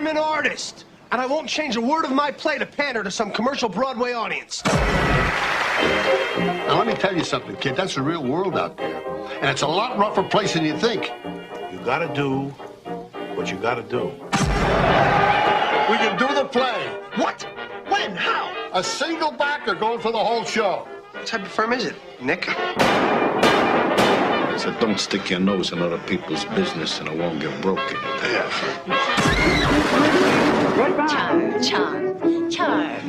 I'm an artist, and I won't change a word of my play to pander to some commercial Broadway audience. Now, let me tell you something, kid. That's the real world out there. And it's a lot rougher place than you think. You gotta do what you gotta do. We can do the play. What? When? How? A single backer going for the whole show. What type of firm is it, Nick? I said, don't stick your nose in other people's business and it won't get broken. Charm.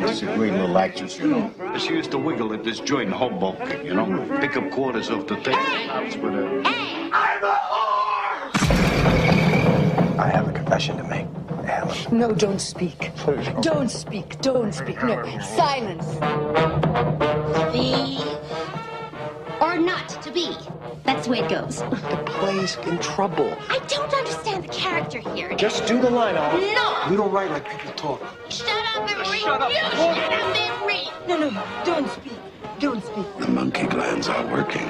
She's a great little actress, you know. She used to wiggle at this joint in Hoboken, you know? Pick up quarters off the table. That's with her. Hey! I'm a whore! I have a confession to make, Alan. No, don't speak. Don't speak. Don't speak. No, silence. Be or not to be. That's the way it goes. The play's in trouble. I don't understand the character here. Just do the line, Alan. No! We don't write like people talk. Shut up and read. Shut up. You shut up and read. No, don't speak. Don't speak. The monkey glands are working.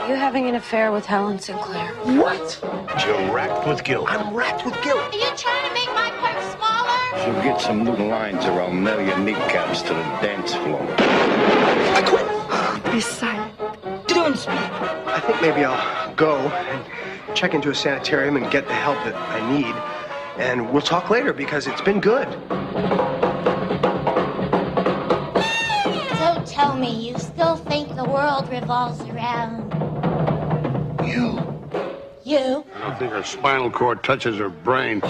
You having an affair with Helen Sinclair? What? You're racked with guilt. I'm racked with guilt. Are you trying to make my part smaller? She'll get some new lines or I'll nail your kneecaps to the dance floor. I quit. Be silent. Don't speak. I think maybe I'll go and check into a sanitarium and get the help that I need. And we'll talk later because it's been good. Don't tell me you still think the world revolves around You. you. I don't think her spinal cord touches her brain.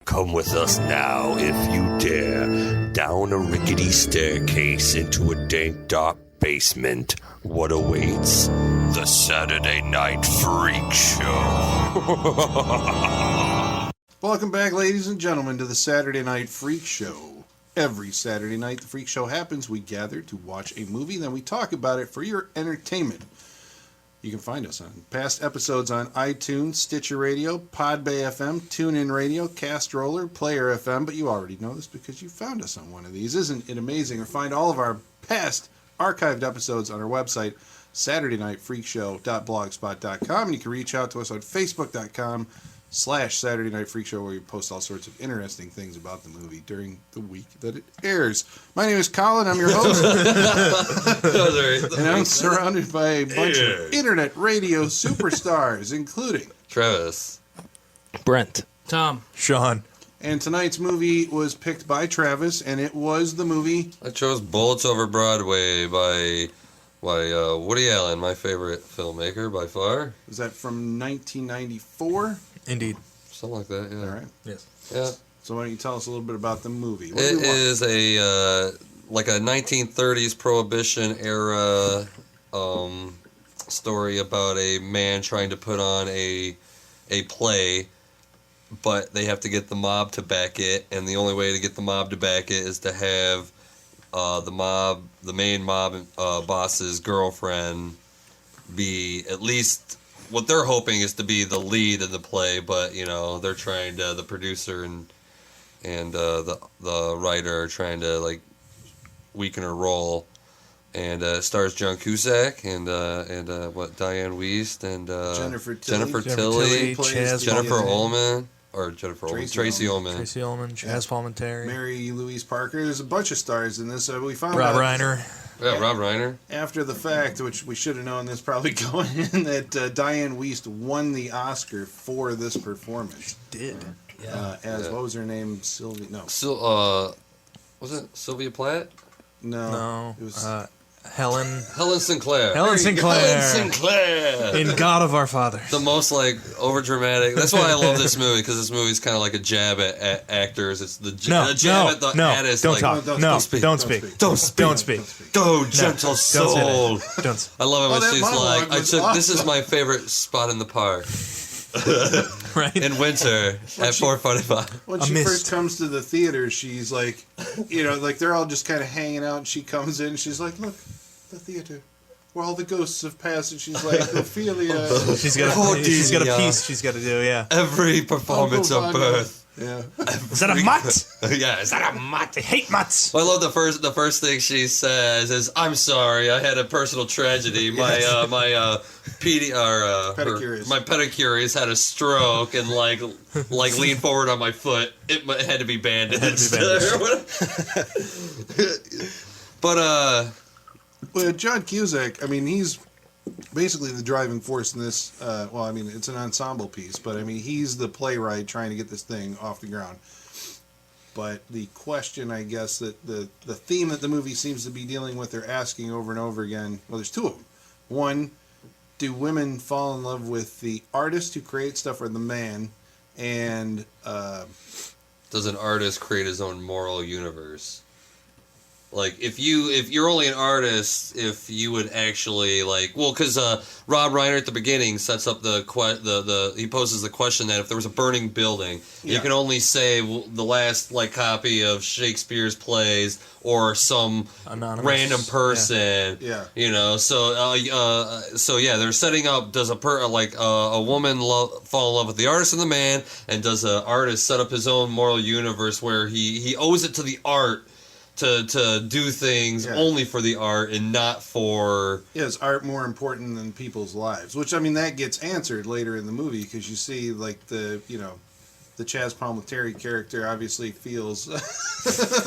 Come with us now, if you dare, down a rickety staircase into a dank, dark basement. What awaits? The Saturday Night Freak Show. Welcome back, ladies and gentlemen, to the Saturday Night Freak Show. Every Saturday night, the Freak Show happens. We gather to watch a movie, then we talk about it for your entertainment. You can find us on past episodes on iTunes, Stitcher Radio, Podbay FM, TuneIn Radio, Castroller, Player FM, but you already know this because you found us on one of these. Isn't it amazing? Or find all of our past archived episodes on our website, SaturdayNightFreakShow.blogspot.com, and you can reach out to us on Facebook.com/Saturday Night Freak Show, where we post all sorts of interesting things about the movie during the week that it airs. My name is Colin. I'm your host. And I'm surrounded by a bunch of internet radio superstars, including Travis, Brent, Tom, Sean. And tonight's movie was picked by Travis, and it was the movie... I chose Bullets Over Broadway by Woody Allen, my favorite filmmaker by far. Was that from 1994? Indeed. Something like that, yeah. All right. Yes. Yeah. So why don't you tell us a little bit about the movie? It is a 1930s Prohibition era story about a man trying to put on a play, but they have to get the mob to back it, and the only way to get the mob to back it is to have the main mob boss's girlfriend be at least what they're hoping is to be the lead in the play, but they're trying to, the producer and the writer are trying to like weaken her role. And it stars John Cusack and Dianne Wiest and Jennifer Tilly, Jennifer Ullman. Or Tracy Ullman. Tracy Ullman, Chaz Palminteri. Mary Louise Parker. There's a bunch of stars in this. We found Rob out Reiner. Yeah, Rob Reiner. After the fact, which we should have known this probably going in, that Dianne Wiest won the Oscar for this performance. Did. What was her name? Sylvia? No. Was it Sylvia Plath? No. It was... Helen Sinclair. Helen Sinclair. In God of Our Father. The most over dramatic. That's why I love this movie, because this movie's kind of like a jab at actors. It's the jab at the artist. Don't talk. Don't speak. Don't speak. Go, gentle soul. Don't. I love it when she's like, this is my favorite spot in the park. Right. In winter at 4:45. When she first comes to the theater, she's like, they're all just kind of hanging out, and she comes in, and she's like, look, the theater, where all the ghosts have passed, and she's like, Ophelia. She's got a piece she's got to do, yeah. Every performance of birth Yeah. Is that a mutt? Yeah, is that a mutt? I hate mutts. Well, I love the first thing she says is, "I'm sorry, I had a personal tragedy. My pedicure has had a stroke and like leaned forward on my foot. It had to be bandaged." But well, John Cusack, I mean, he's basically the driving force in this. Well, I mean, it's an ensemble piece, but I mean, he's the playwright trying to get this thing off the ground. But the question, I guess, that the theme that the movie seems to be dealing with, they're asking over and over again. Well, there's two of them. One, do women fall in love with the artist who creates stuff or the man? And does an artist create his own moral universe? Like, if you're only an artist, if you would actually, because Rob Reiner at the beginning sets up he poses the question that if there was a burning building, you can only save the last, copy of Shakespeare's plays or some anonymous random person. Yeah. You know, so they're setting up, does a woman fall in love with the artist and the man, and does an artist set up his own moral universe where he owes it to the art to do things only for the art and not for... Yeah, is art more important than people's lives? Which, I mean, that gets answered later in the movie because you see, the Chaz Palminteri character obviously feels...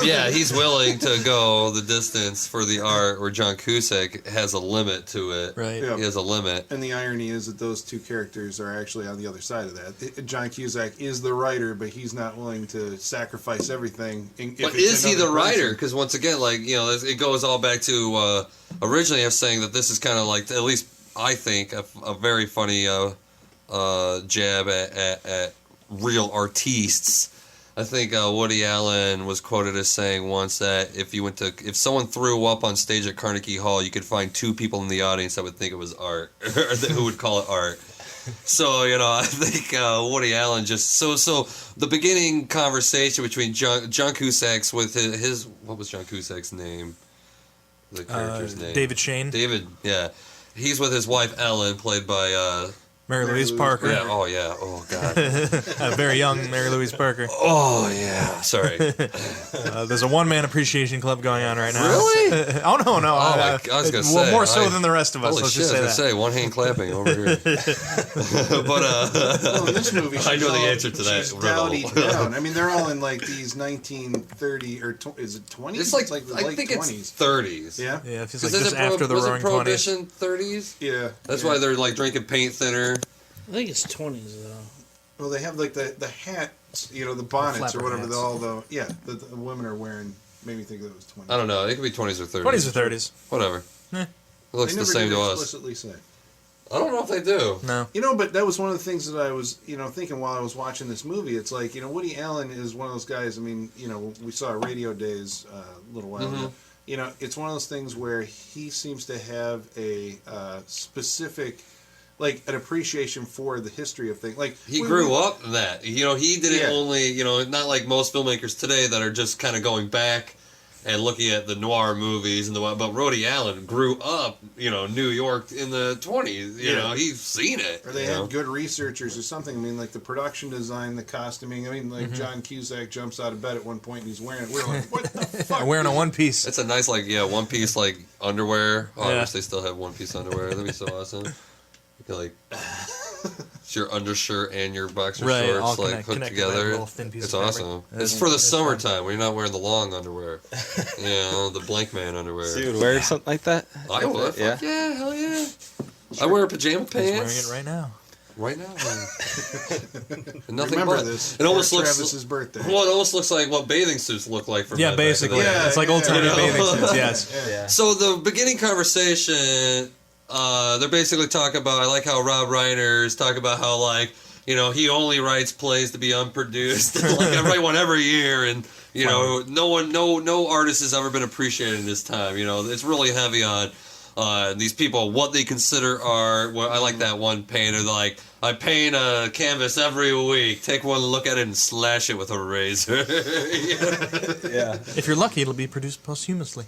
Yeah, he's willing to go the distance for the art, where John Cusack has a limit to it. Right. Yeah. He has a limit. And the irony is that those two characters are actually on the other side of that. John Cusack is the writer, but he's not willing to sacrifice everything. But is he the writer? Because once again, it goes all back to... originally I was saying that this is kind of at least I think, a very funny jab at real artistes. I think Woody Allen was quoted as saying once that if someone threw up on stage at Carnegie Hall, you could find two people in the audience that would think it was art, or who would call it art. So, I think Woody Allen just... So the beginning conversation between John Cusack's with his... What was John Cusack's name? The character's name? David Shane. David, yeah. He's with his wife, Ellen, played by... Mary Louise Parker. Yeah, oh, yeah. Oh, God. Very young Mary Louise Parker. Oh, yeah. Sorry. There's a one-man appreciation club going on right now. Really? Oh, no. I was going to say. More so than the rest of us. Holy Let's shit, just say I was going to say, one hand clapping over here. Well, in this movie, I know the answer to that. She's dowdy down. I mean, they're all in these 1930 or is it 20s? It's the I late think 20s. it's 30s. Yeah? Yeah, it feels like just after the Roaring 20s. Was it Prohibition 30s? Yeah. That's why they're drinking paint thinner. I think it's 20s though. Well, they have the hats, the bonnets or whatever. Hats. The women are wearing. Made me think that it was 20s. I don't know. It could be 20s or 30s. 20s or 30s. Whatever. It looks the same to us. Explicitly say. I don't know if they do. No. But that was one of the things that I was, thinking while I was watching this movie. It's like, Woody Allen is one of those guys. I mean, we saw Radio Days a little while ago. It's one of those things where he seems to have a specific, an appreciation for the history of things. He grew up in that. He didn't only, not like most filmmakers today that are just kind of going back and looking at the noir movies but Woody Allen grew up, New York in the 20s. You know, he's seen it. Or they had good researchers or something. I mean, the production design, the costuming. I mean, John Cusack jumps out of bed at one point and he's wearing it. We're like, what the fuck? Wearing a one-piece. It's a nice, one-piece, underwear. Oh, I wish they still have one-piece underwear. That'd be so awesome. You can, it's your undershirt and your boxer shorts, hooked together. It's awesome. It's for the summertime when you're not wearing the long underwear. The blank man underwear. So you would wear something like that? I would. Yeah. Yeah, hell yeah. Sure. I wear pajama pants. He's wearing it right now. Right now. Nothing Remember but this. It almost looks Travis's birthday. Well, it almost looks like what bathing suits look like for men. Basically. It's like old-timey bathing suits, yes. Yeah. So the beginning conversation... they're basically talking about, I like how Rob Reiner's talking about how, he only writes plays to be unproduced. I write one every year, and, no artist has ever been appreciated in this time. It's really heavy on these people, what they consider art. Well, I like that one painter, I paint a canvas every week. Take one look at it and slash it with a razor. Yeah. If you're lucky, it'll be produced posthumously.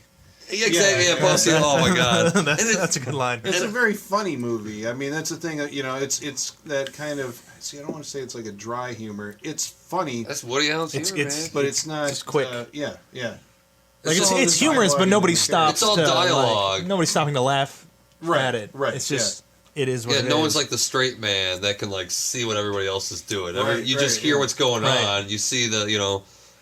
Yeah, exactly. Yeah, Pussy. Oh my God, that's a good line. It's a very funny movie. I mean, that's the thing. It's that kind of. See, I don't want to say it's like a dry humor. It's funny. That's Woody Allen's humor, man. But it's not. It's quick. Yeah. Like it's humorous, but nobody stops. It's all dialogue. Nobody's stopping to laugh at it. Right. It's just it is what it is. No one's like the straight man that can like see what everybody else is doing. You Right, just hear what's going Right. on. You see the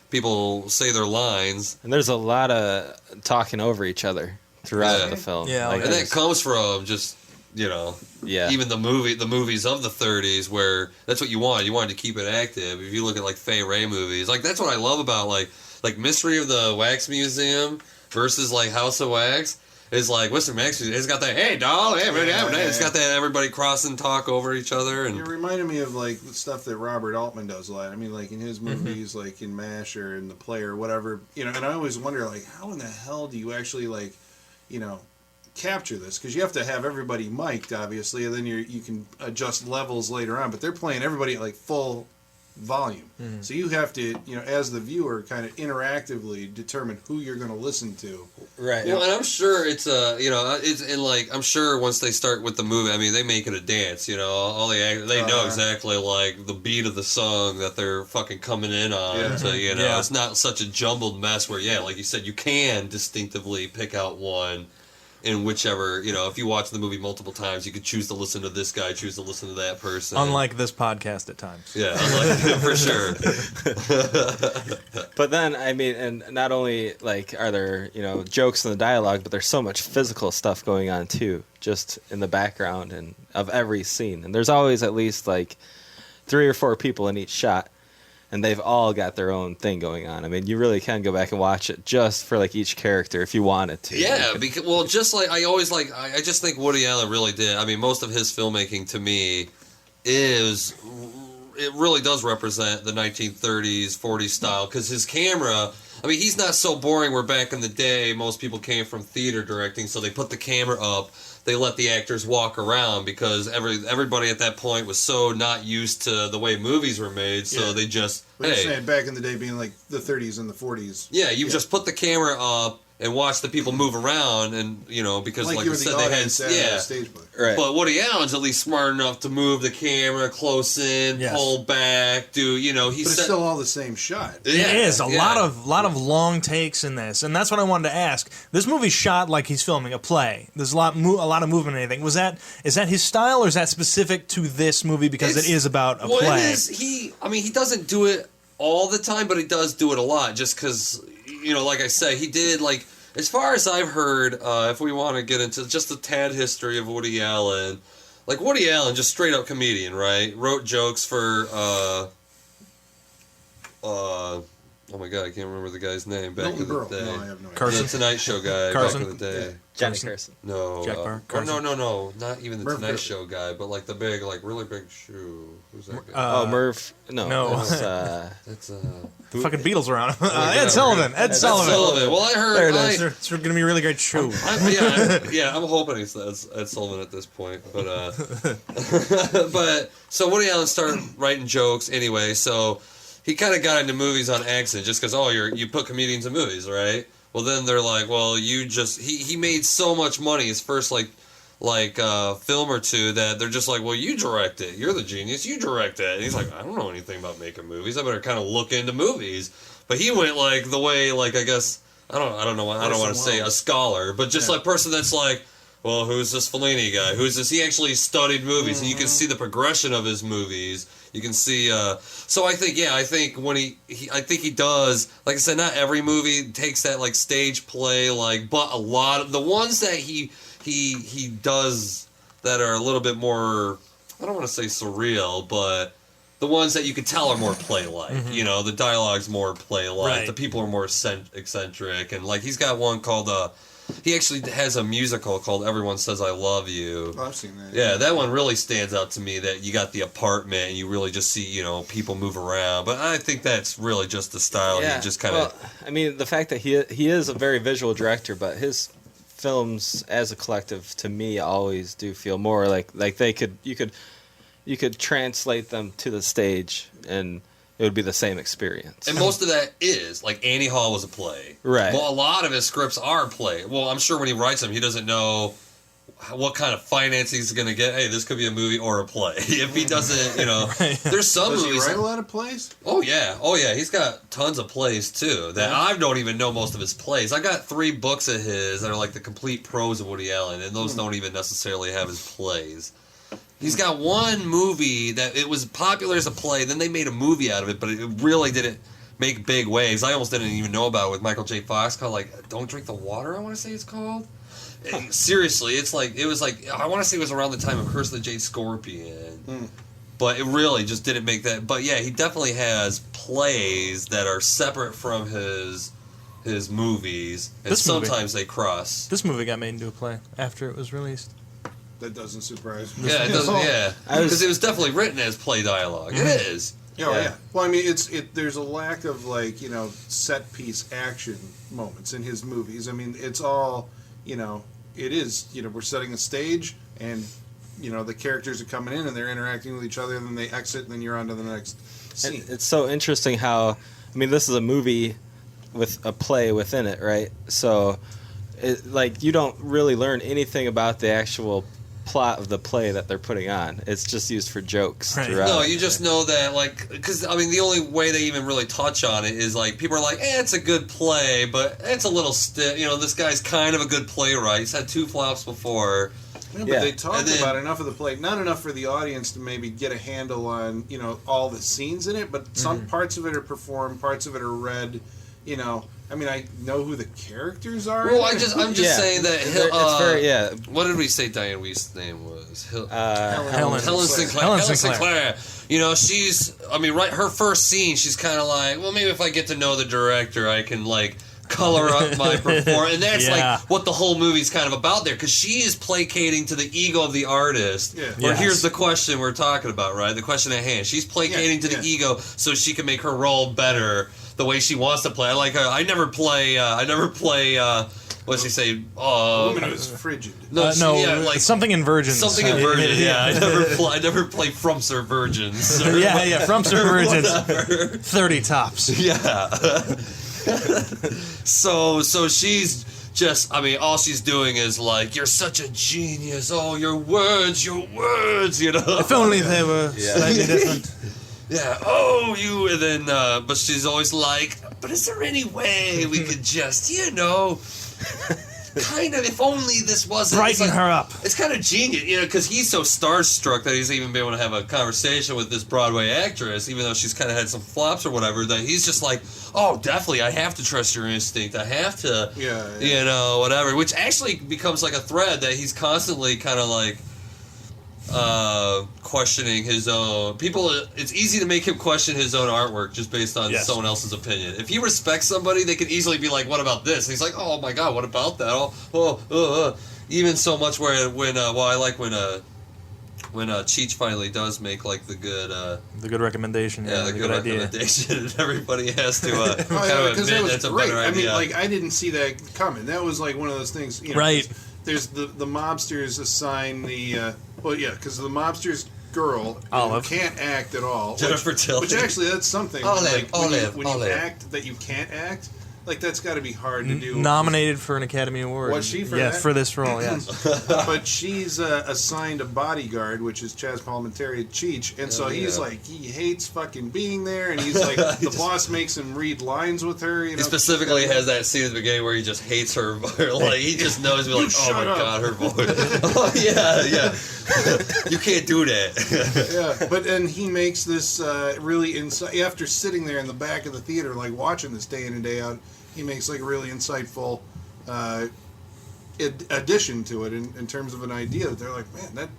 people say their lines, And there's a lot of talking over each other throughout the film. Yeah, and that comes from just even the movies of the 30s where that's what you want. You wanted to keep it active. If you look at like Fay Wray movies, like that's what I love about like Mystery of the Wax Museum versus like House of Wax. Is like Mr. Max. It's got that hey doll, it's got that everybody crossing talk over each other, and it reminded me of like the stuff that Robert Altman does a lot. I mean, like in his movies, like in MASH or in The Play or whatever, And I always wonder, like, how in the hell do you actually like, capture this? Because you have to have everybody mic'd, obviously, and then you can adjust levels later on. But they're playing everybody at like full volume, so you have to, as the viewer, kind of interactively determine who you're going to listen to. Right. Well, and I'm sure it's I'm sure once they start with the movie, I mean, they make it a dance. All the actors, they know exactly like the beat of the song that they're fucking coming in on. Yeah. So it's not such a jumbled mess where like you said, you can distinctively pick out one. In whichever, if you watch the movie multiple times, you could choose to listen to this guy, choose to listen to that person. Unlike this podcast at times. Yeah, for sure. But then, I mean, and not only like are there, jokes in the dialogue, but there's so much physical stuff going on too, just in the background and of every scene. And there's always at least like 3 or 4 people in each shot. And they've all got their own thing going on. I mean, you really can go back and watch it just for like each character if you wanted to. Yeah, because just like I always like, I just think Woody Allen really did. I mean, most of his filmmaking to me it really does represent the 1930s, 40s style because his camera. I mean, he's not so boring. Where back in the day, most people came from theater directing, so they put the camera up. They let the actors walk around because everybody at that point was so not used to the way movies were made, so they just But you're saying back in the day being like the 30s and the 40s. Yeah, you just put the camera up and watch the people move around, and because like you said, they had stage play. Right. But Woody Allen's at least smart enough to move the camera close in, pull back, do he's but it's still all the same shot. It is a lot of long takes in this, and that's what I wanted to ask. This movie's shot like he's filming a play. There's a lot of movement and anything. Is that his style, or is that specific to this movie because it is about a play? He doesn't do it all the time, but he does do it a lot. Just because like I said, he did like. As far as I've heard, if we want to get into just a tad history of Woody Allen, like Woody Allen, just straight up comedian, right? Wrote jokes for, oh my God, I can't remember the guy's name back in the day. No, I have no idea. Carson. The Tonight Show guy Carson. back in the day. Yeah. Johnny Carson. No. Jack Barr? No, not even the Tonight Show guy, but like the big, like really big shoe. Who's that guy? Merv. No. That's fucking Beatles around him. Ed Sullivan. Well, I heard. It's going to be a really great show. I'm hoping it's Ed Sullivan at this point. But so Woody Allen started writing jokes anyway. So he kind of got into movies on accident, just because you put comedians in movies, right? Well, then they're like, well, he made so much money his first film or two that they're just like, well, you direct it. You're the genius. You direct it. And he's like, I don't know anything about making movies. I better kind of look into movies. But he went like the way, like, I guess, I don't know. I don't want to say a scholar, but just like person that's like, well, who's this Fellini guy? Who's this? He actually studied movies, and you can see the progression of his movies. You can see. So I think when I think he does. Like I said, not every movie takes that like stage play, but a lot of the ones that he does that are a little bit more. I don't want to say surreal, but the ones that you could tell are more play-like. Mm-hmm. The dialogue's more play-like. Right. The people are more eccentric, and like he's got one called. He actually has a musical called Everyone Says I Love You. Oh, I've seen that. Yeah, that one really stands out to me, that you got the apartment and you really just see, people move around. But I think that's really just the style. Yeah, he just kind of... Well, I mean, the fact that he is a very visual director, but his films as a collective, to me, always do feel more like you could translate them to the stage and it would be the same experience. And most of that is, like, Annie Hall was a play. Right. Well, a lot of his scripts are play. Well, I'm sure when he writes them, he doesn't know what kind of finance he's going to get. Hey, this could be a movie or a play. If he doesn't, there's some Does movies. he write a lot of plays? Oh yeah. He's got tons of plays too. That I don't even know most of his plays. I got 3 books of his that are like the complete prose of Woody Allen, and those don't even necessarily have his plays. He's got one movie that it was popular as a play, then they made a movie out of it, but it really didn't make big waves. I almost didn't even know about it with Michael J. Fox, called like Don't Drink the Water, I want to say it's called. Seriously, it was like I want to say it was around the time of Curse of the Jade Scorpion. But it really just didn't make that. But yeah, he definitely has plays that are separate from his movies, and sometimes they cross. This movie got made into a play after it was released. That doesn't surprise me. Yeah, it doesn't. Yeah, because it was definitely written as play dialogue. It is. Yeah. Well, I mean, there's a lack of set piece action moments in his movies. I mean, it's all it is. We're setting the stage, and the characters are coming in and they're interacting with each other, and then they exit, and then you're on to the next scene. It's so interesting how, I mean, this is a movie with a play within it, right? So, you don't really learn anything about the actual plot of the play that they're putting on. It's just used for jokes throughout. No, you just know that, because, I mean, the only way they even really touch on it is, people are like, it's a good play, but it's a little stiff. This guy's kind of a good playwright. He's had 2 flops before. Yeah, but they talked about enough of the play, not enough for the audience to maybe get a handle on, all the scenes in it, but some parts of it are performed, parts of it are read, I mean, I know who the characters are. Well, I'm just saying that. It's very. What did we say Dianne Wiest's name was? Helen Sinclair. Helen Sinclair. She's. I mean, right. Her first scene, she's kind of like, well, maybe if I get to know the director, I can color up my performance, and that's what the whole movie's kind of about there, because she is placating to the ego of the artist. Yeah. Or here's the question we're talking about, right? The question at hand. She's placating to the ego so she can make her role better the way she wants to play. I never play. What's he say? Woman who's frigid. No, something in Virgins. Something in Virgins. Yeah, I never play Frumps or Virgins. Yeah, Frumps or Virgins. 30 tops. Yeah. So she's just, I mean, all she's doing is you're such a genius. Oh, your words. If only they were slightly different. Yeah. Oh, you. And then, but she's always like, but is there any way we could just, kind of, if only this wasn't... Brighten her up. It's kind of genius, because he's so starstruck that he's even been able to have a conversation with this Broadway actress, even though she's kind of had some flops or whatever, that he's just like, oh, definitely, I have to trust your instinct. I have to, whatever. Which actually becomes a thread that he's constantly kind of questioning his own people. It's easy to make him question his own artwork just based on someone else's opinion. If he respects somebody, they could easily be like, what about this? And he's like, oh my god, what about that? Even so much where when Cheech finally does make the good recommendation, the good recommendation, and everybody has to because that was that's great. a better idea. I mean, I didn't see that coming. That was one of those things, right? There's the mobsters assign the because the mobster's girl Olive can't act at all. Jennifer Tilly. Which actually, that's something. Olive. When you act that you can't act, that's got to be hard to do. Nominated for an Academy Award. Was she for that? Yes, for this role, yes. But she's assigned a bodyguard, which is Chaz Palminteri Cheech, and so he's he hates fucking being there, and he's the boss makes him read lines with her. He specifically has that scene at the beginning where he just hates her. He just knows, oh my god, her voice. Oh yeah. You can't do that. Yeah, but then he makes this really after sitting there in the back of the theater, watching this day in and day out. He makes a really insightful addition to it in terms of an idea that they're man,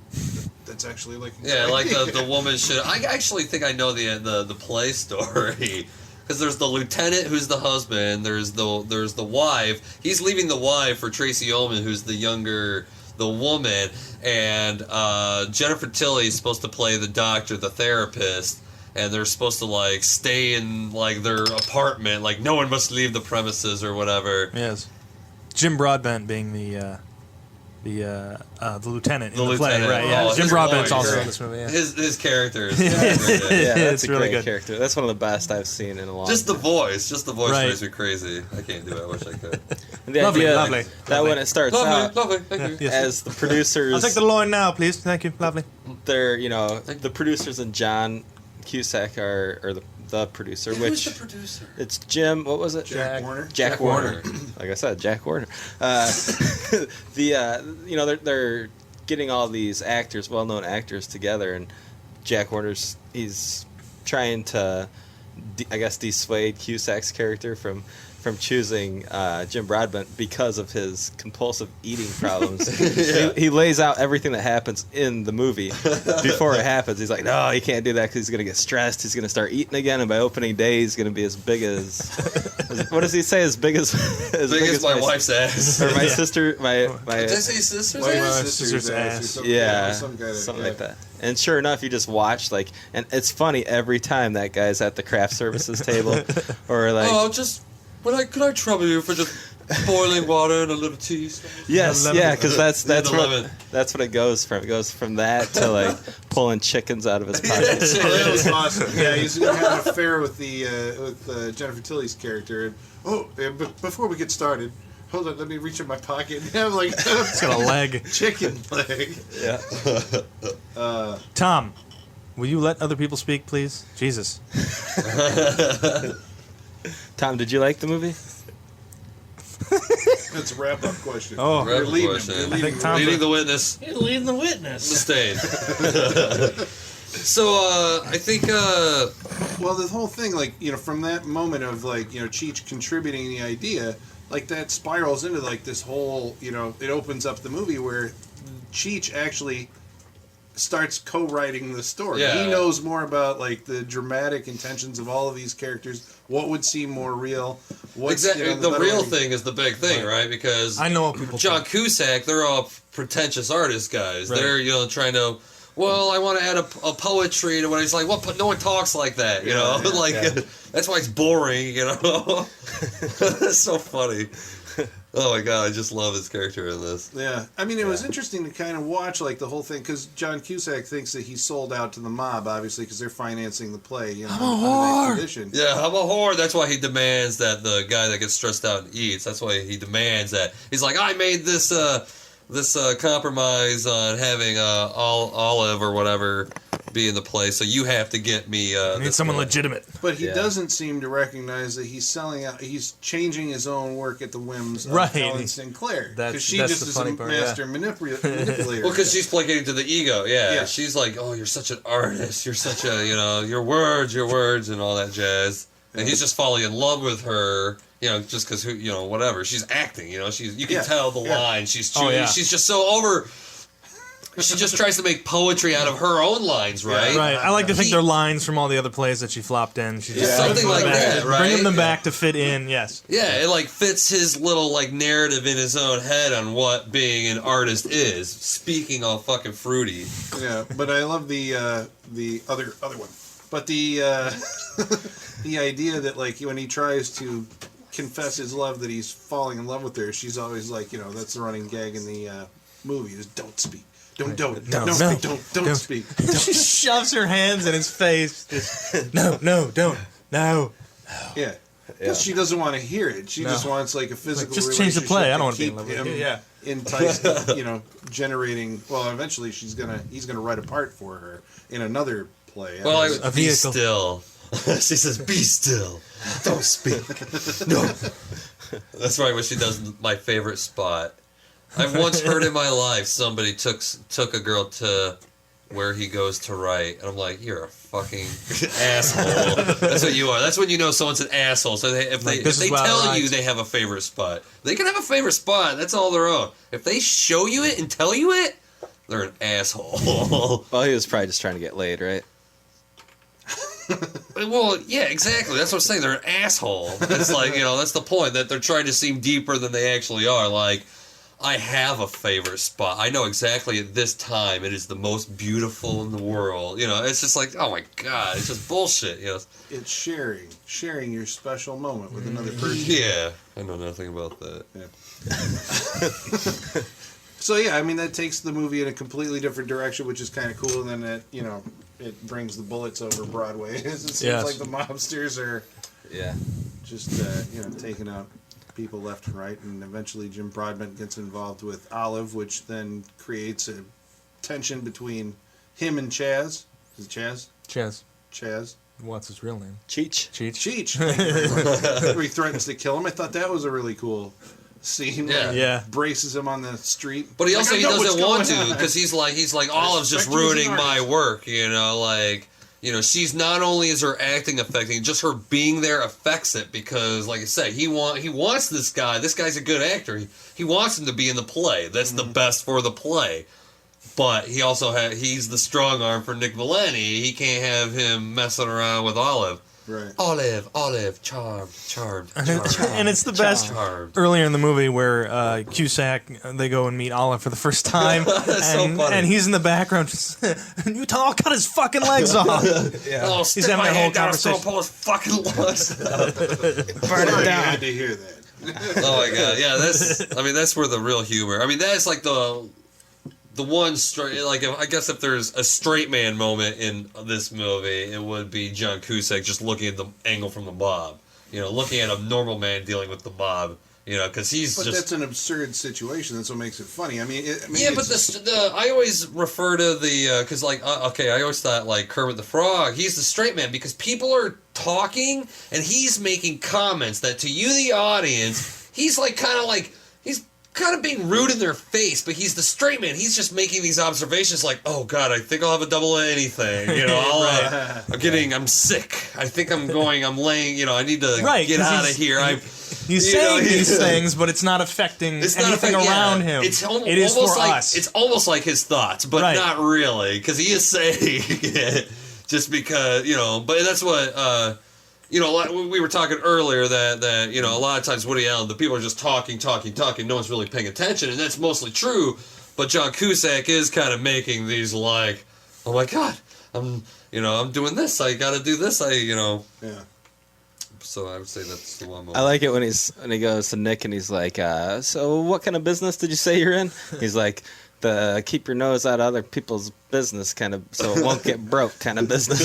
that's actually the woman should. I actually think I know the play story, because there's the lieutenant who's the husband. There's the wife. He's leaving the wife for Tracy Ullman, who's the woman, and Jennifer Tilly is supposed to play the doctor, the therapist. And they're supposed to stay in their apartment, no one must leave the premises or whatever. Yes, Jim Broadbent being the the lieutenant in The the play, lieutenant. right? Yeah, Oh, Jim his Broadbent's voice. also in this movie. Yeah. His character is Yeah, that's It's a really great good. character. That's one of the best I've seen in a long just the time. voice Right. drives me crazy. I can't do it. I wish I could. And the Lovely, idea lovely, that lovely. when it starts out, Lovely. Thank you. Yes. as the producers, I'll take the loin now, please. Thank you. Lovely. they're the producers and John Cusack are the producer, Who's which the producer? it's Jim. What was it? Jack Warner. Jack Warner. Like I said, Jack Warner. They're getting all these actors, well-known actors, together, and Jack Warner's he's trying to, dissuade Cusack's character from choosing Jim Broadbent because of his compulsive eating problems. He lays out everything that happens in the movie before it happens. He's like, no, he can't do that because he's going to get stressed. He's going to start eating again, and by opening day, he's going to be as big as what does he say? As big as my wife's ass. or my sister. My Did I say sister's My ass? sister's ass. Or something, yeah, some kind of, something like that. And sure enough, you just watch and it's funny every time that guy's at the craft services table, or like, Oh, just could I trouble you for just boiling water and a little tea? yes, yeah, because that's the what lemon. that's what it goes from. It goes from that to like pulling chickens out of his pocket. That was awesome. Yeah, he's having an affair with Jennifer Tilly's character. And, before we get started, hold on, let me reach in my pocket and have like It's got a leg. chicken leg. Yeah. Tom, will you let other people speak, please? Jesus. Tom, did you like the movie? That's a wrap-up question. Oh, You're Wrap-up leading question. him. I think Tom's Leading the witness. You're leading the witness. Sustained. So, I think, Well, the whole thing, from that moment of, Cheech contributing the idea, that spirals into, this whole, it opens up the movie where Cheech actually starts co-writing the story. Yeah. He knows more about, the dramatic intentions of all of these characters, what would seem more real. exactly. The real thing is the big thing, right? Because I know what people John Cusack, they're all pretentious artist guys. Right. They're, trying to, well, I want to add a poetry to what he's like, well, but no one talks like that, you know? That's why it's boring, That's so funny. Oh my god, I just love his character in this. Yeah, I mean, it was interesting to kind of watch the whole thing because John Cusack thinks that he's sold out to the mob, obviously, because they're financing the play. I'm a whore. Tradition. Yeah, I'm a whore. That's why he demands that the guy that gets stressed out and eats. That's why he demands that. He's like, I made this compromise on having Olive or whatever be in the play, so you have to get me. I need someone legitimate. But he doesn't seem to recognize that he's selling out. He's changing his own work at the whims of Helen Sinclair. Because she that's just the is funny a part, master manipulator. Well, because she's placating to the ego, Yeah. She's like, oh, you're such an artist. You're such a, your words, and all that jazz. And he's just falling in love with her, just because, whatever. She's acting, you can tell the line. She's she's just so over. She just tries to make poetry out of her own lines, right? Right. I like to think they're lines from all the other plays that she flopped in. She just something like that, right? Bringing them back to fit in, yes. Yeah, it fits his little narrative in his own head on what being an artist is. Speaking all fucking fruity. Yeah, but I love the other one. But the the idea that when he tries to confess his love that he's falling in love with her, she's always that's the running gag in the movie is don't speak. Don't speak. She shoves her hands in his face. Just, no, don't. Yeah. Because she doesn't want to hear it. She just wants a physical just change the play. I don't want to be in keep love with him you. Yeah. enticed, generating. Well, eventually he's gonna write a part for her in another play. Well, be still. She says, "Be still. Don't speak." No. That's right. When she does my favorite spot. I've once heard in my life somebody took a girl to where he goes to write, and I'm like, you're a fucking asshole. That's what you are. That's when you know someone's an asshole. So if they tell you they have a favorite spot, they can have a favorite spot. That's all their own. If they show you it and tell you it, they're an asshole. Well, he was probably just trying to get laid, right? Well, yeah, exactly. That's what I'm saying. They're an asshole. It's that's the point, that they're trying to seem deeper than they actually are. I have a favorite spot. I know exactly at this time it is the most beautiful in the world. It's just oh my god, it's just bullshit. It's sharing your special moment with another person. Yeah, I know nothing about that. Yeah. So yeah, I mean that takes the movie in a completely different direction, which is kind of cool. And then it brings the bullets over Broadway. It seems like the mobsters are just taking out people left and right, and eventually Jim Broadbent gets involved with Olive, which then creates a tension between him and Chaz. Is it Chaz? Chaz. What's his real name? Cheech. Where he threatens to kill him. I thought that was a really cool scene. Yeah. Braces him on the street. But he also he doesn't want to because he's like Olive's just ruining my work. She's not only is her acting affecting, just her being there affects it because, like I said, he wants this guy. This guy's a good actor. He wants him to be in the play. That's the best for the play. But he also he's the strong arm for Nick Valenti. He can't have him messing around with Olive. Right. Olive, charmed. And it's the best earlier in the movie where Cusack, they go and meet Olive for the first time. And he's in the background just, I'll cut his fucking legs off. Oh, he's having that whole conversation. Pull his fucking legs out. Burn it down. Glad to hear that. Oh my god, yeah, that's where the real humor. I mean, that's like the one straight, like I guess if there's a straight man moment in this movie, it would be John Cusack just looking at the angle from the mob. Looking at a normal man dealing with the mob. Because he's But that's an absurd situation. That's what makes it funny. But I always refer to the because I always thought like Kermit the Frog. He's the straight man because people are talking and he's making comments that to you, the audience, he's kind of being rude in their face, but he's the straight man. He's just making these observations like, oh God, I think I'll have a double of anything. I'm sick. I think I'm laying, I need to get out of here. He's saying these things, but it's not affecting anything around him. It is for us. It's almost like his thoughts, but not really, because he is saying it just because, but that's what... we were talking earlier that a lot of times Woody Allen, the people are just talking. No one's really paying attention, and that's mostly true. But John Cusack is kind of making these like, oh my God, I'm doing this. I got to do this. Yeah. So I would say that's the one moment. I like it when he goes to Nick and he's like, so what kind of business did you say you're in? He's like, the keep your nose out of other people's business kind of, so it won't get broke kind of business.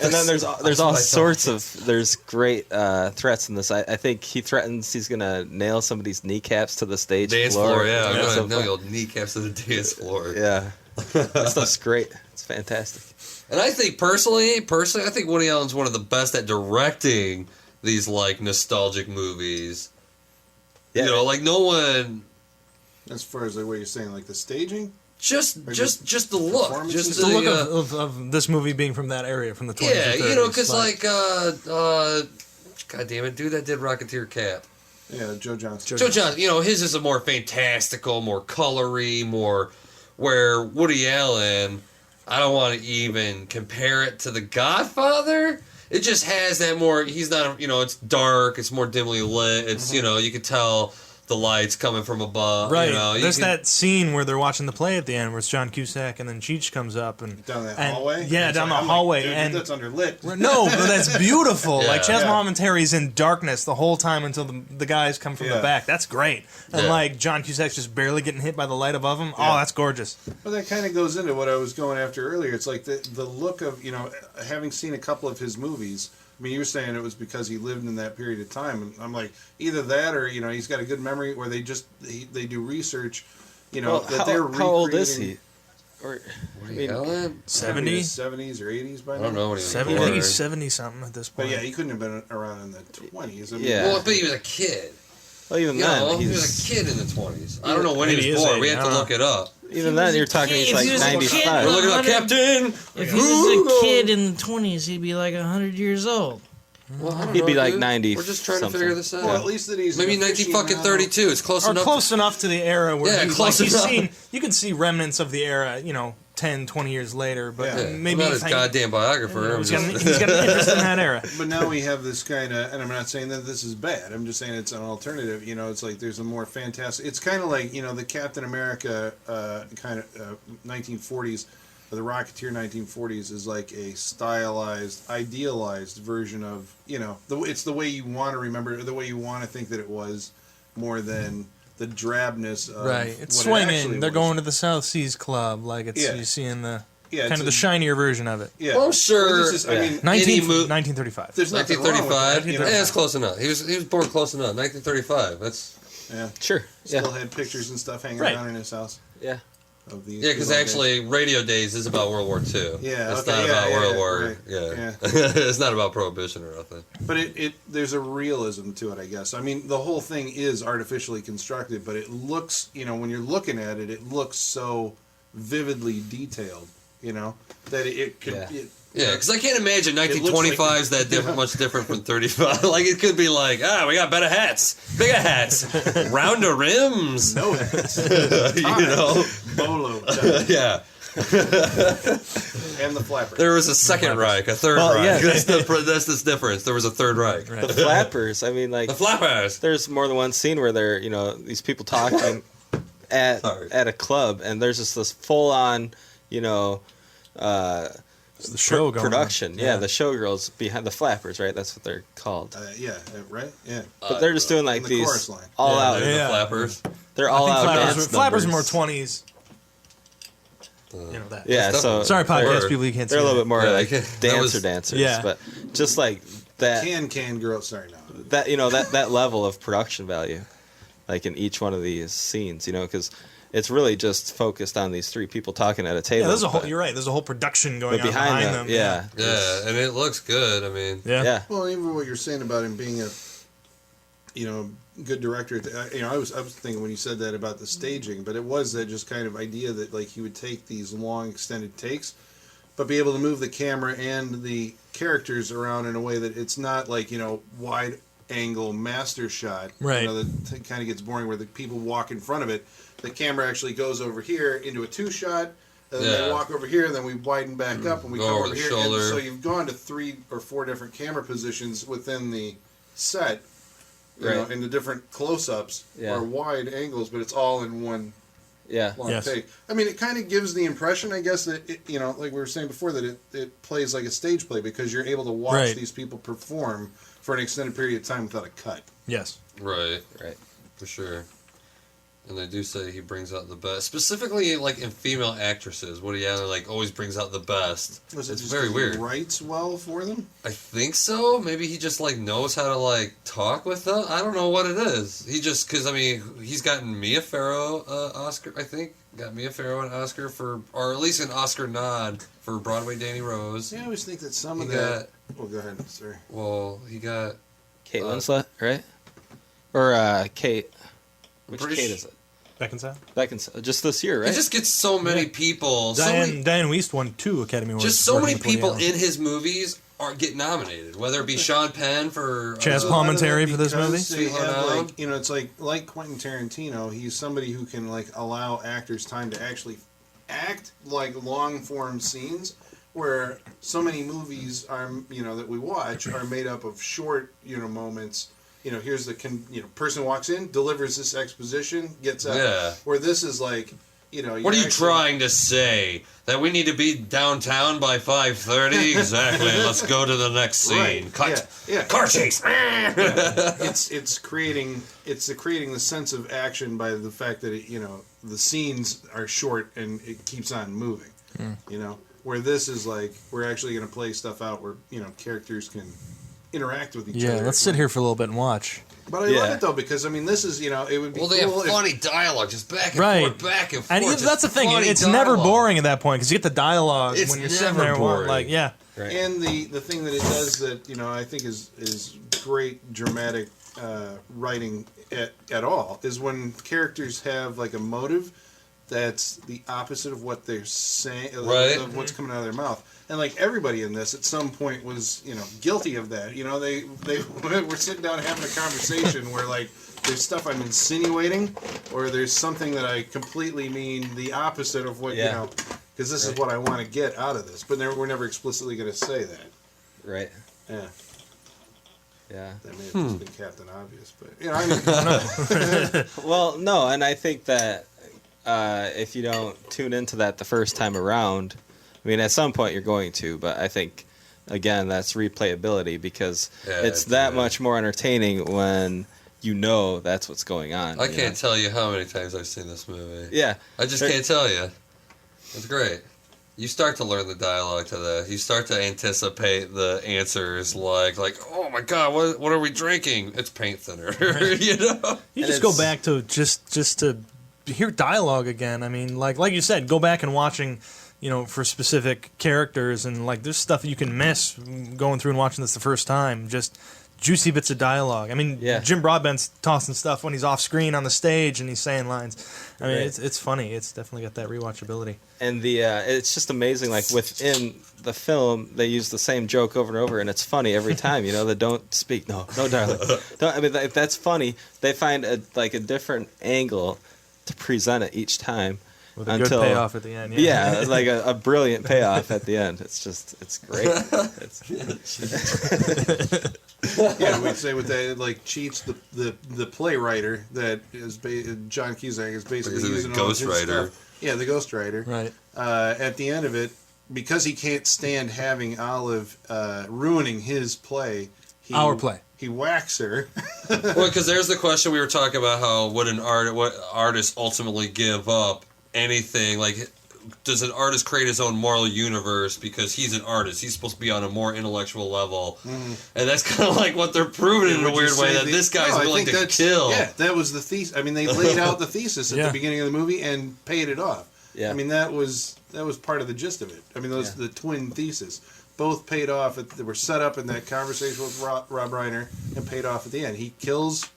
And then there's all sorts of, there's great threats in this. I think he threatens he's going to nail somebody's kneeccaps to the stage floor. Yeah, I'm going to nail your kneecaps to the dance floor. Yeah. That stuff's great. It's fantastic. And I think personally, I think Woody Allen's one of the best at directing these like nostalgic movies. Yeah. No one... As far as what you're saying, like the staging? Just the look. Just the look of this movie being from that area, from the 20s and 30s. Because God damn it, dude that did Rocketeer Cap. Yeah, Joe Johnson. Joe Johnson, his is a more fantastical, more colory, more... Where Woody Allen, I don't want to even compare it to The Godfather. It just has that more... He's not, it's dark, it's more dimly lit, it's, you could tell... The lights coming from above. Right. There's that scene where they're watching the play at the end where it's John Cusack and then Cheech comes up and down that hallway? Yeah, down the hallway. Dude, that's underlit. No, but that's beautiful. Like Chaz Momentari's in darkness the whole time until the guys come from the back. That's great. And like John Cusack's just barely getting hit by the light above him. Oh, that's gorgeous. Well, that kind of goes into what I was going after earlier. It's like the look of, having seen a couple of his movies. I mean, you were saying it was because he lived in that period of time, and I'm like, either that or he's got a good memory, or they do research, that they're recreating. How old is he? Or 70? 70s or 80s by now. I don't know what he was. I think he's 70 something at this point. But yeah, he couldn't have been around in the 20s. Well, but he was a kid. Well, even then, he was a kid in the 20s. I don't know when he was born. We have to look it up. Even then, you're talking he's like 95. We're looking at Captain. If he was a kid in the 20s, he'd be like 100 years old. Well, I don't he'd know, be like dude. 90. We're just trying to figure this out. Well, at least that he's maybe 1932. It's close enough. Close enough to the era where close enough. You can see remnants of the era. 10, 20 years later, but maybe I'm not his goddamn biographer. He's got an interest in that era. But now we have this kind of, and I'm not saying that this is bad. I'm just saying it's an alternative. It's like there's a more fantastic. It's kind of like the Captain America kind of 1940s, or the Rocketeer 1940s is like a stylized, idealized version of it's the way you want to remember, or the way you want to think that it was, more than the drabness of Right, it's what it swinging. actually They're was. going to the South Seas Club, like it's you see in the kind of the shinier version of it. Yeah, Well, I'm sure. This is, I mean, 1935. There's nothing wrong with 1935. that, you know? Yeah, it's close enough. He was born close enough. 1935. That's sure. Still had pictures and stuff hanging around in his house. Yeah. Of these. because actually, Radio Days is about World War II. Yeah, it's okay, not yeah, about yeah, World yeah, War. right, Yeah, yeah. it's not about Prohibition or nothing. But it there's a realism to it, I guess. I mean, the whole thing is artificially constructed, but it looks, when you're looking at it, it looks so vividly detailed, that it could. Yeah. Yeah, because I can't imagine 1925 is that much different from 35. Like, it could be like, we got better hats, bigger hats, rounder rims. No hats. Bolo. Yeah. And the flapper. There was a second Reich, a third Reich. Yeah. That's the difference. There was a third Reich. Right. The flappers. I mean, like the flappers. There's more than one scene where they're, these people talking at a club, and there's just this full on, the show going production. on. Yeah, the showgirls behind the flappers, right? That's what they're called. Right. Yeah. But they're just doing like the these chorus line. all out. The flappers. They're all out dance Flappers are more numbers. 20s. That. Yeah, so sorry, podcast people, you can't see they're a little that. bit more like dancers, Yeah. but just like that. Can girl. Sorry, no. That that level of production value, like in each one of these scenes, because it's really just focused on these three people talking at a table. Yeah, there's a whole. You're right. There's a whole production going on behind them. Yeah, and it looks good. I mean, yeah. Well, even what you're saying about him being a, good director. I was thinking when you said that about the staging, but it was that just kind of idea that like he would take these long extended takes, but be able to move the camera and the characters around in a way that it's not like wide angle master shot. Right. That kind of gets boring where the people walk in front of it. The camera actually goes over here into a 2-shot. And then they walk over here, and then we widen back up, and we Go come over over the here. shoulder. And so you've gone to 3 or 4 different camera positions within the set, in the different close-ups or wide angles, but it's all in one long take. I mean, it kind of gives the impression, I guess, that, like we were saying before, that it plays like a stage play because you're able to watch these people perform for an extended period of time without a cut. Yes. Right. For sure. And they do say he brings out the best, specifically like in female actresses. Woody Allen always brings out the best. Was it it's just very weird. He writes well for them? I think so. Maybe he just knows how to talk with them. I don't know what it is. He just because he's gotten Mia Farrow Oscar. I think got Mia Farrow an Oscar or at least an Oscar nod for Broadway Danny Rose. Yeah, I always think that some of that. Oh, go ahead. Sorry. Well, he got Kate Winslet, right? Or Kate. Which British- Kate is it? Beckinsale. Just this year, right? He just gets so many people. Dianne Wiest won 2 Academy Awards. Just so many working with Woody people Allen. in his movies get nominated, whether it be Sean Penn for Chaz Palminteri for this movie. They have, it's like Quentin Tarantino. He's somebody who can allow actors time to actually act like long form scenes, where so many movies are that we watch are made up of short moments. Here's the person walks in, delivers this exposition, gets out. Yeah. Where this is what are you trying to say? That we need to be downtown by 5:30? Exactly. Let's go to the next scene. Right. Cut. Yeah. Car chase. It's creating the sense of action by the fact that the scenes are short and it keeps on moving. Where this is we're actually going to play stuff out where characters can interact with each other. Yeah, let's sit here for a little bit and watch. But I love it though because this is it would be they cool have funny dialogue just back and forth, back and forth. And just that's the thing; funny it's dialogue. never boring at that point because you get the dialogue It's when you're never sitting there. boring. Right. And the thing that it does that I think is great dramatic writing at all is when characters have a motive that's the opposite of what they're saying, of what's coming out of their mouth. And everybody in this at some point was guilty of that. They were sitting down having a conversation where there's stuff I'm insinuating, or there's something that I completely mean the opposite of what because this is what I want to get out of this. But we're never explicitly going to say that. Right. Yeah. Yeah. That may have just been Captain Obvious, but Well, no, and I think that if you don't tune into that the first time around, I mean, at some point you're going to, but I think, again, that's replayability because it's that much more entertaining when you know that's what's going on. I can't tell you how many times I've seen this movie. Yeah. I just can't tell you. It's great. You start to learn the dialogue to this. You start to anticipate the answers like, oh my god, what are we drinking? It's paint thinner. You know? You just go back to just to hear dialogue again. I mean, like you said, go back and watching, for specific characters, and like there's stuff you can miss going through and watching this the first time. Just juicy bits of dialogue. I mean, Jim Broadbent's tossing stuff when he's off screen on the stage and he's saying lines. I mean, it's funny. It's definitely got that rewatchability. And it's just amazing. Like within the film, they use the same joke over and over, and it's funny every time. The don't speak, no, darling. That's funny. They find a different angle to present it each time. With a good payoff at the end. Yeah, like a brilliant payoff at the end. It's great. We'd say with that, like Cheech, the playwright that is John Cusack is basically using all his stuff. Yeah, the ghostwriter. Right. At the end of it, because he can't stand having Olive ruining his play. Our play. He whacks her. Well, because there's the question we were talking about: how what artists ultimately give up anything? Like, does an artist create his own moral universe because he's an artist? He's supposed to be on a more intellectual level, and that's kind of like what they're proving in a weird way that this guy's willing to kill. Yeah, that was the thesis. I mean, they laid out the thesis at the beginning of the movie and paid it off. Yeah, I mean that was part of the gist of it. I mean, those the twin thesis. Both paid off. They were set up in that conversation with Rob Reiner and paid off at the end. He kills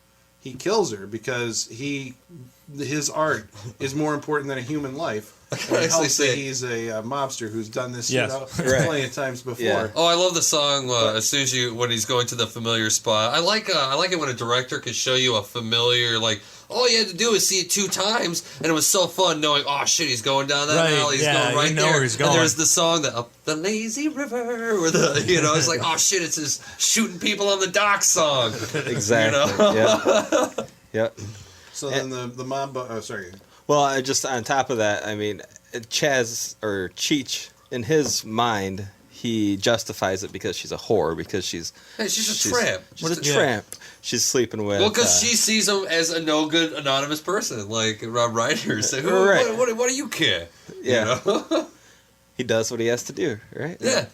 her because his art is more important than a human life. And it helps that he's a mobster who's done this plenty of times before. Yeah. Oh, I love the song as soon as when he's going to the familiar spot. I like it when a director can show you a familiar, like, all you had to do is see it 2 times, and it was so fun knowing, oh shit, he's going down that alley, he's going right there. Where he's going. And there's the song that up the lazy river, or it's like, oh shit, it's his shooting people on the dock song. Exactly. Yeah. So then the mob. Oh, sorry. Well, just on top of that, I mean, Cheech, in his mind, he justifies it because she's a whore, because she's a tramp. She's a tramp. She's sleeping with. Well, because she sees him as a no good anonymous person, like Rob Reiner said. What do you care? Yeah. He does what he has to do, right? Yeah.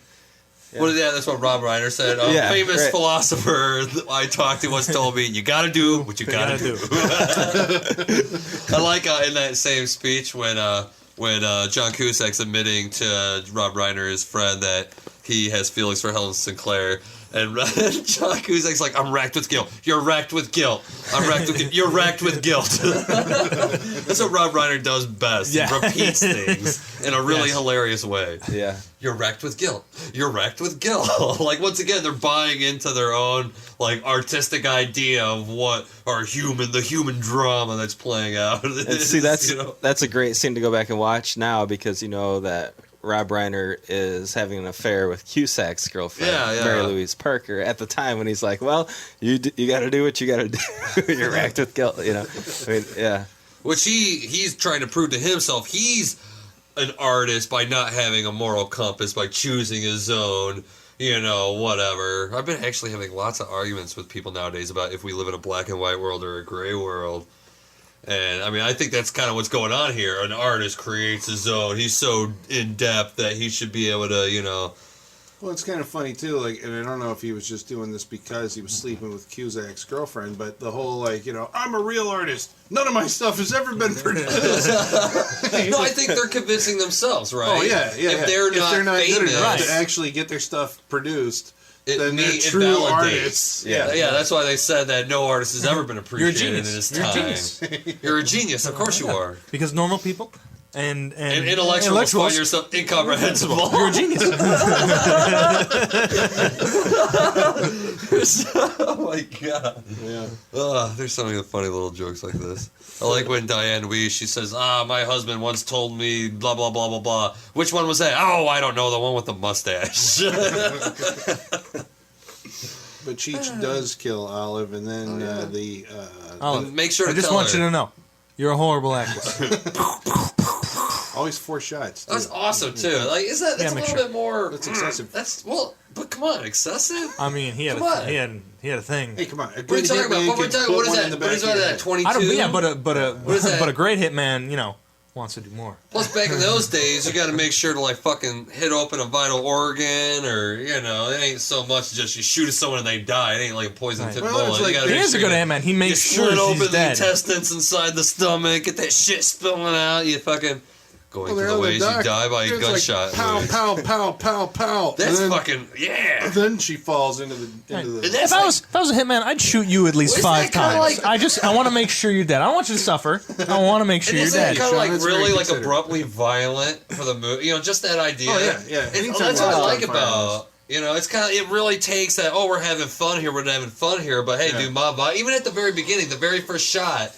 That's what Rob Reiner said. A famous philosopher I talked to once told me, you gotta do what you gotta do. I like in that same speech when John Cusack's admitting to Rob Reiner, his friend, that he has feelings for Helen Sinclair. And John Cusack's like, I'm racked with guilt. You're racked with guilt. I'm racked with guilt. You're racked with guilt. That's what Rob Reiner does best. Yeah. He repeats things in a really hilarious way. Yeah. You're racked with guilt. You're racked with guilt. Like, once again, they're buying into their own, like, artistic idea of what the human drama that's playing out. And see, that's a great scene to go back and watch now, because you know that Rob Reiner is having an affair with Cusack's girlfriend, Mary Louise Parker, at the time when he's like, well, you got to do what you got to do. You're racked with guilt, I mean, yeah. Which he's trying to prove to himself he's an artist by not having a moral compass, by choosing his own, whatever. I've been actually having lots of arguments with people nowadays about if we live in a black and white world or a gray world. And, I mean, I think that's kind of what's going on here. An artist creates his own. He's so in-depth that he should be able to, Well, it's kind of funny, too, and I don't know if he was just doing this because he was sleeping with Cusack's girlfriend, but the whole, I'm a real artist. None of my stuff has ever been produced. No, I think they're convincing themselves, right? Oh, yeah. If they're not famous, good enough to actually get their stuff produced, then they're true artists. Yeah, that's why they said that no artist has ever been appreciated in his time. You're a genius, of course you are. Because normal people and intellectuals find yourself incomprehensible. You're a genius. Oh my god. Yeah. There's so many funny little jokes like this. I like when Dianne Wiest, she says, my husband once told me blah, blah, blah, blah, blah. Which one was that? Oh, I don't know. The one with the mustache. But Cheech does kill Olive, and then Olive, make sure to I just want you to know, you're a horrible actress. Always 4 shots. That's awesome too. Like, is that that's a little bit more? That's excessive. That's but come on, excessive. I mean, he had a thing. Hey, come on. What are you talking about? What is that? What is that? 22. Yeah, but a great hitman, wants to do more. Plus, back in those days, you got to make sure to like fucking hit open a vital organ, or it ain't so much just you shoot at someone and they die. It ain't like a poison tip bullet. Like, he is a good hitman. He makes sure split open he's dead. the intestines inside the stomach, get that shit spilling out. You fucking going through the ways you die by a gunshot. Like, pow, pow, pow, pow, pow. That's fucking Then she falls into the. If I was a hitman, I'd shoot you at least 5 times. I want to make sure you're dead. I don't want you to suffer. I want to make sure you're dead. Kind of like really like abruptly violent for the movie. Just that idea. Oh yeah. That's what I like about. It's kind of, it really takes that. Oh, we're having fun here. But hey, dude, even at the very beginning, the very first shot.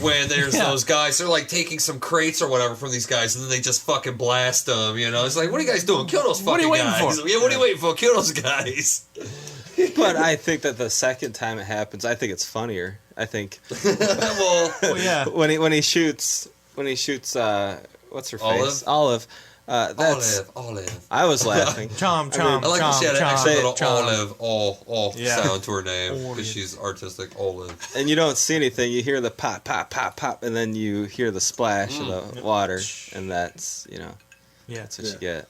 When there's those guys, they're like taking some crates or whatever from these guys, and then they just fucking blast them. It's like, what are you guys doing? Kill those fucking guys! Yeah, what are you waiting for? Kill those guys! But I think that the second time it happens, I think it's funnier. I think. yeah. When he shoots, what's her face? Olive. Olive. I was laughing. Chom. I like that she had an extra little olive yeah. sound to her name because she's artistic. Olive. And you don't see anything. You hear the pop, pop, pop, pop, and then you hear the splash of the water, and that's that's what you get.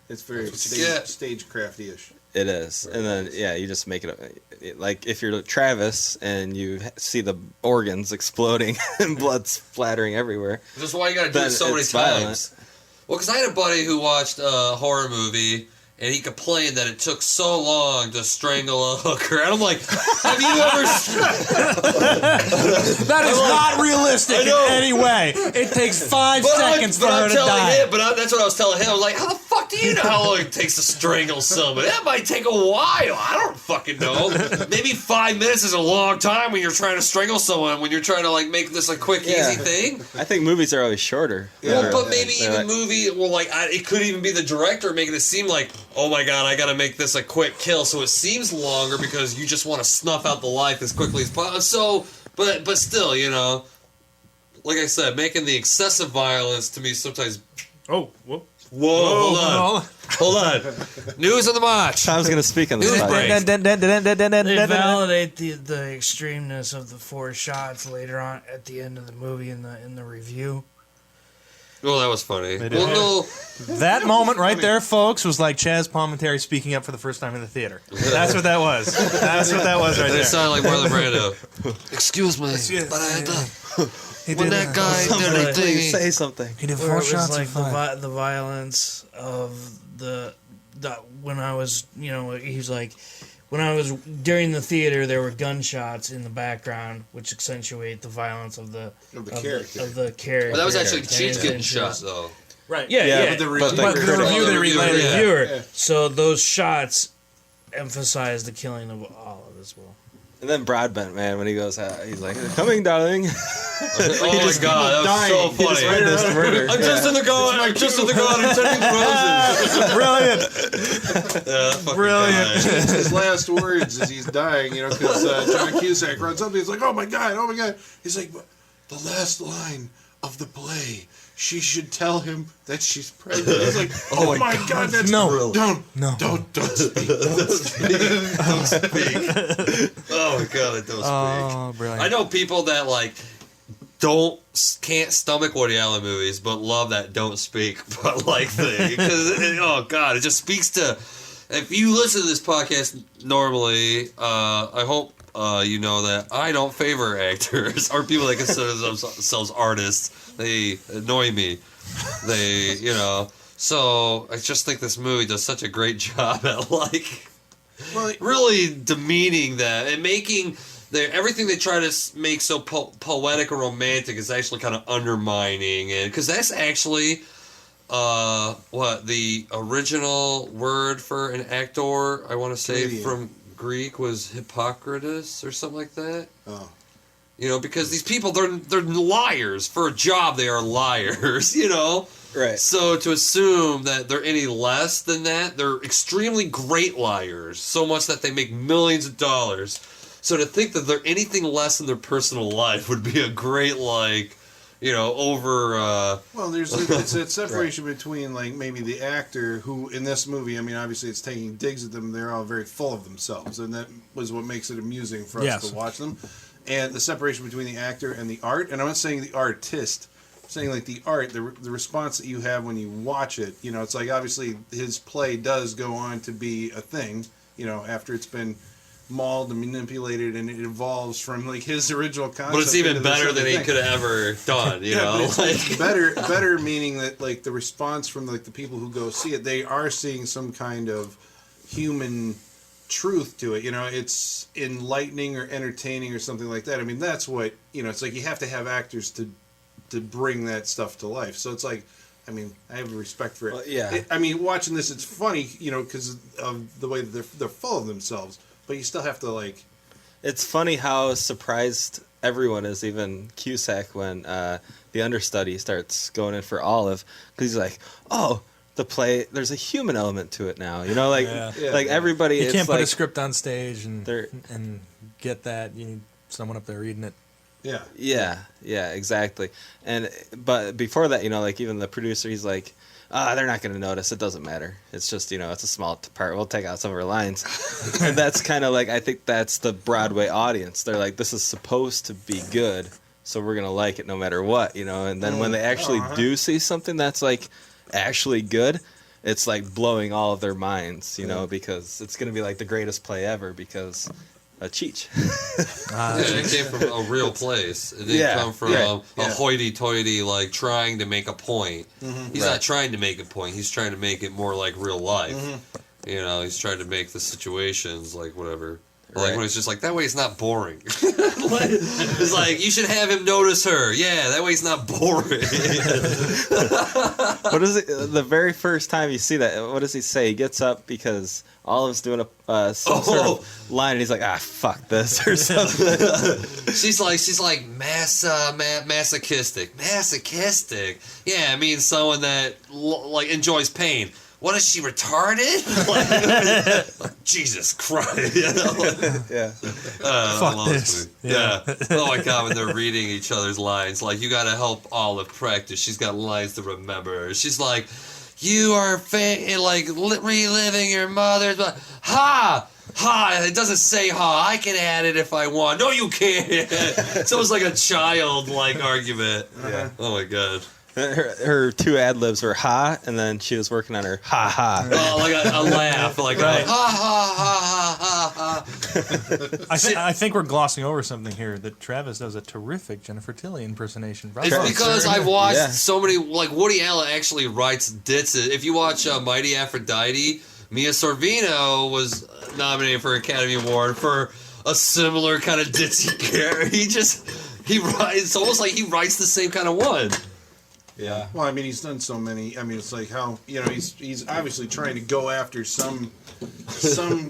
It's very stagecrafty-ish. It is, and then you just make it like if you're Travis and you see the organs exploding and blood splattering everywhere. This is why you got to do it so many times. Violent. Well, because I had a buddy who watched a horror movie, and he complained that it took so long to strangle a hooker. And I'm like, have you ever... That is not realistic in any way. It takes 5 seconds for her to die. That's what I was telling him. I was like, how the fuck do you know how long it takes to strangle somebody? That might take a while. I don't fucking know. Maybe 5 minutes is a long time when you're trying to strangle someone, when you're trying to like make this a quick, easy thing. I think movies are always shorter. Well, but maybe even it could even be the director making it seem like, oh my god, I gotta make this a quick kill, so it seems longer because you just want to snuff out the life as quickly as possible. So, but still, like I said, making the excessive violence to me sometimes. Oh, whoa. Hold on. News of the match. Tom's gonna speak on this. They validate the extremeness of the 4 shots later on at the end of the movie in the review. Well, that was funny. That moment right there, folks, was like Chaz Palminteri speaking up for the first time in the theater. That's what that was. That's what that was right there. It sounded like Marlon Brando. Excuse me, but I had to... When that guy did a thing... Say something. He did 4 shots like of the violence of the when I was, he's like... When I was during the theater, there were gunshots in the background, which accentuate the violence of the character. Well, that was actually she's getting shot, though. Right. Yeah. But the review they relayed. Reviewer. So those shots emphasize the killing of Olive as well. And then Broadbent, man, when he goes out, he's like, "Coming, darling." Oh my god, that was so funny. I'm just in the garden. I'm just in the garden tending roses. Brilliant. His last words as he's dying, because John Cusack runs up. He's like, "Oh my god!" He's like, "The last line of the play. She should tell him that she's pregnant." He's like, "Oh my god, that's don't speak. Don't speak. Oh my god, don't speak." Oh, brilliant. I know people that can't stomach Woody Allen movies, but love that "don't speak" but thing because oh god, it just speaks to. If you listen to this podcast normally, I hope you know that I don't favor actors or people that consider themselves artists. They annoy me. So I just think this movie does such a great job at really demeaning that and making everything they try to make so poetic or romantic is actually kind of undermining it, because that's actually what the original word for an actor, I want to say, from Greek was Hippocrates or something like that. Oh. Because these people, they're liars. For a job, they are liars, Right. So to assume that they're any less than that, they're extremely great liars, so much that they make millions of dollars. So to think that they're anything less in their personal life would be a great, over. Well, it's that separation between like maybe the actor who in this movie. I mean, obviously it's taking digs at them. They're all very full of themselves, and that was what makes it amusing for us to watch them. And the separation between the actor and the art. And I'm not saying the artist. I'm saying like the art, the response that you have when you watch it. It's like obviously his play does go on to be a thing. After it's been mauled and manipulated, and it evolves from like his original concept. But it's even better than he could have ever done. It's better meaning that like the response from like the people who go see it, they are seeing some kind of human truth to it. It's enlightening or entertaining or something like that. I mean, that's what it's like. You have to have actors to bring that stuff to life. So it's like, I mean, I have respect for it. Well, I mean, watching this, it's funny, because of the way that they're full of themselves. But you still have to like. It's funny how surprised everyone is, even Cusack, when the understudy starts going in for Olive, because he's like, "Oh, the play. There's a human element to it now." Like everybody. You can't put like, a script on stage and get that. You need someone up there reading it. Yeah, exactly. But before that, like even the producer, he's like, they're not going to notice. It doesn't matter. It's just, it's a small part. We'll take out some of our lines. And that's kind of like, I think that's the Broadway audience. They're like, this is supposed to be good, so we're going to like it no matter what, And then when they actually do see something that's like actually good, it's like blowing all of their minds, because it's going to be like the greatest play ever because... a cheech. It came from a real place. It didn't come from a hoity-toity, like, trying to make a point. He's not trying to make a point. He's trying to make it more like real life. He's trying to make the situations, like, whatever. Like, when it's just like, that way it's not boring. It's like, you should have him notice her. Yeah, that way it's not boring. What is it? The very first time you see that, what does he say? He gets up because Olive's doing some sort of line, and he's like, fuck this, or something. She's like masochistic. Masochistic? Yeah, I mean someone that, like, enjoys pain. What is she, retarded? Like, Jesus Christ. Fuck this. Yeah. Oh my God, when they're reading each other's lines, like, you gotta help Olive practice. She's got lines to remember. She's like, you are reliving your mother's... Ha! Ha! It doesn't say ha. I can add it if I want. No, you can't. It's almost like a child, argument. Yeah. Oh my God. Her two ad-libs were ha, and then she was working on her ha-ha. Oh, like a laugh. Like a ha-ha-ha-ha-ha-ha. I think we're glossing over something here, that Travis does a terrific Jennifer Tilly impersonation. It's because I've watched so many, like, Woody Allen actually writes ditses. If you watch Mighty Aphrodite, Mia Sorvino was nominated for an Academy Award for a similar kind of ditzy character. He writes, it's almost like he writes the same kind of one. Yeah. Well, I mean, he's done so many. I mean, it's like how he's obviously trying to go after some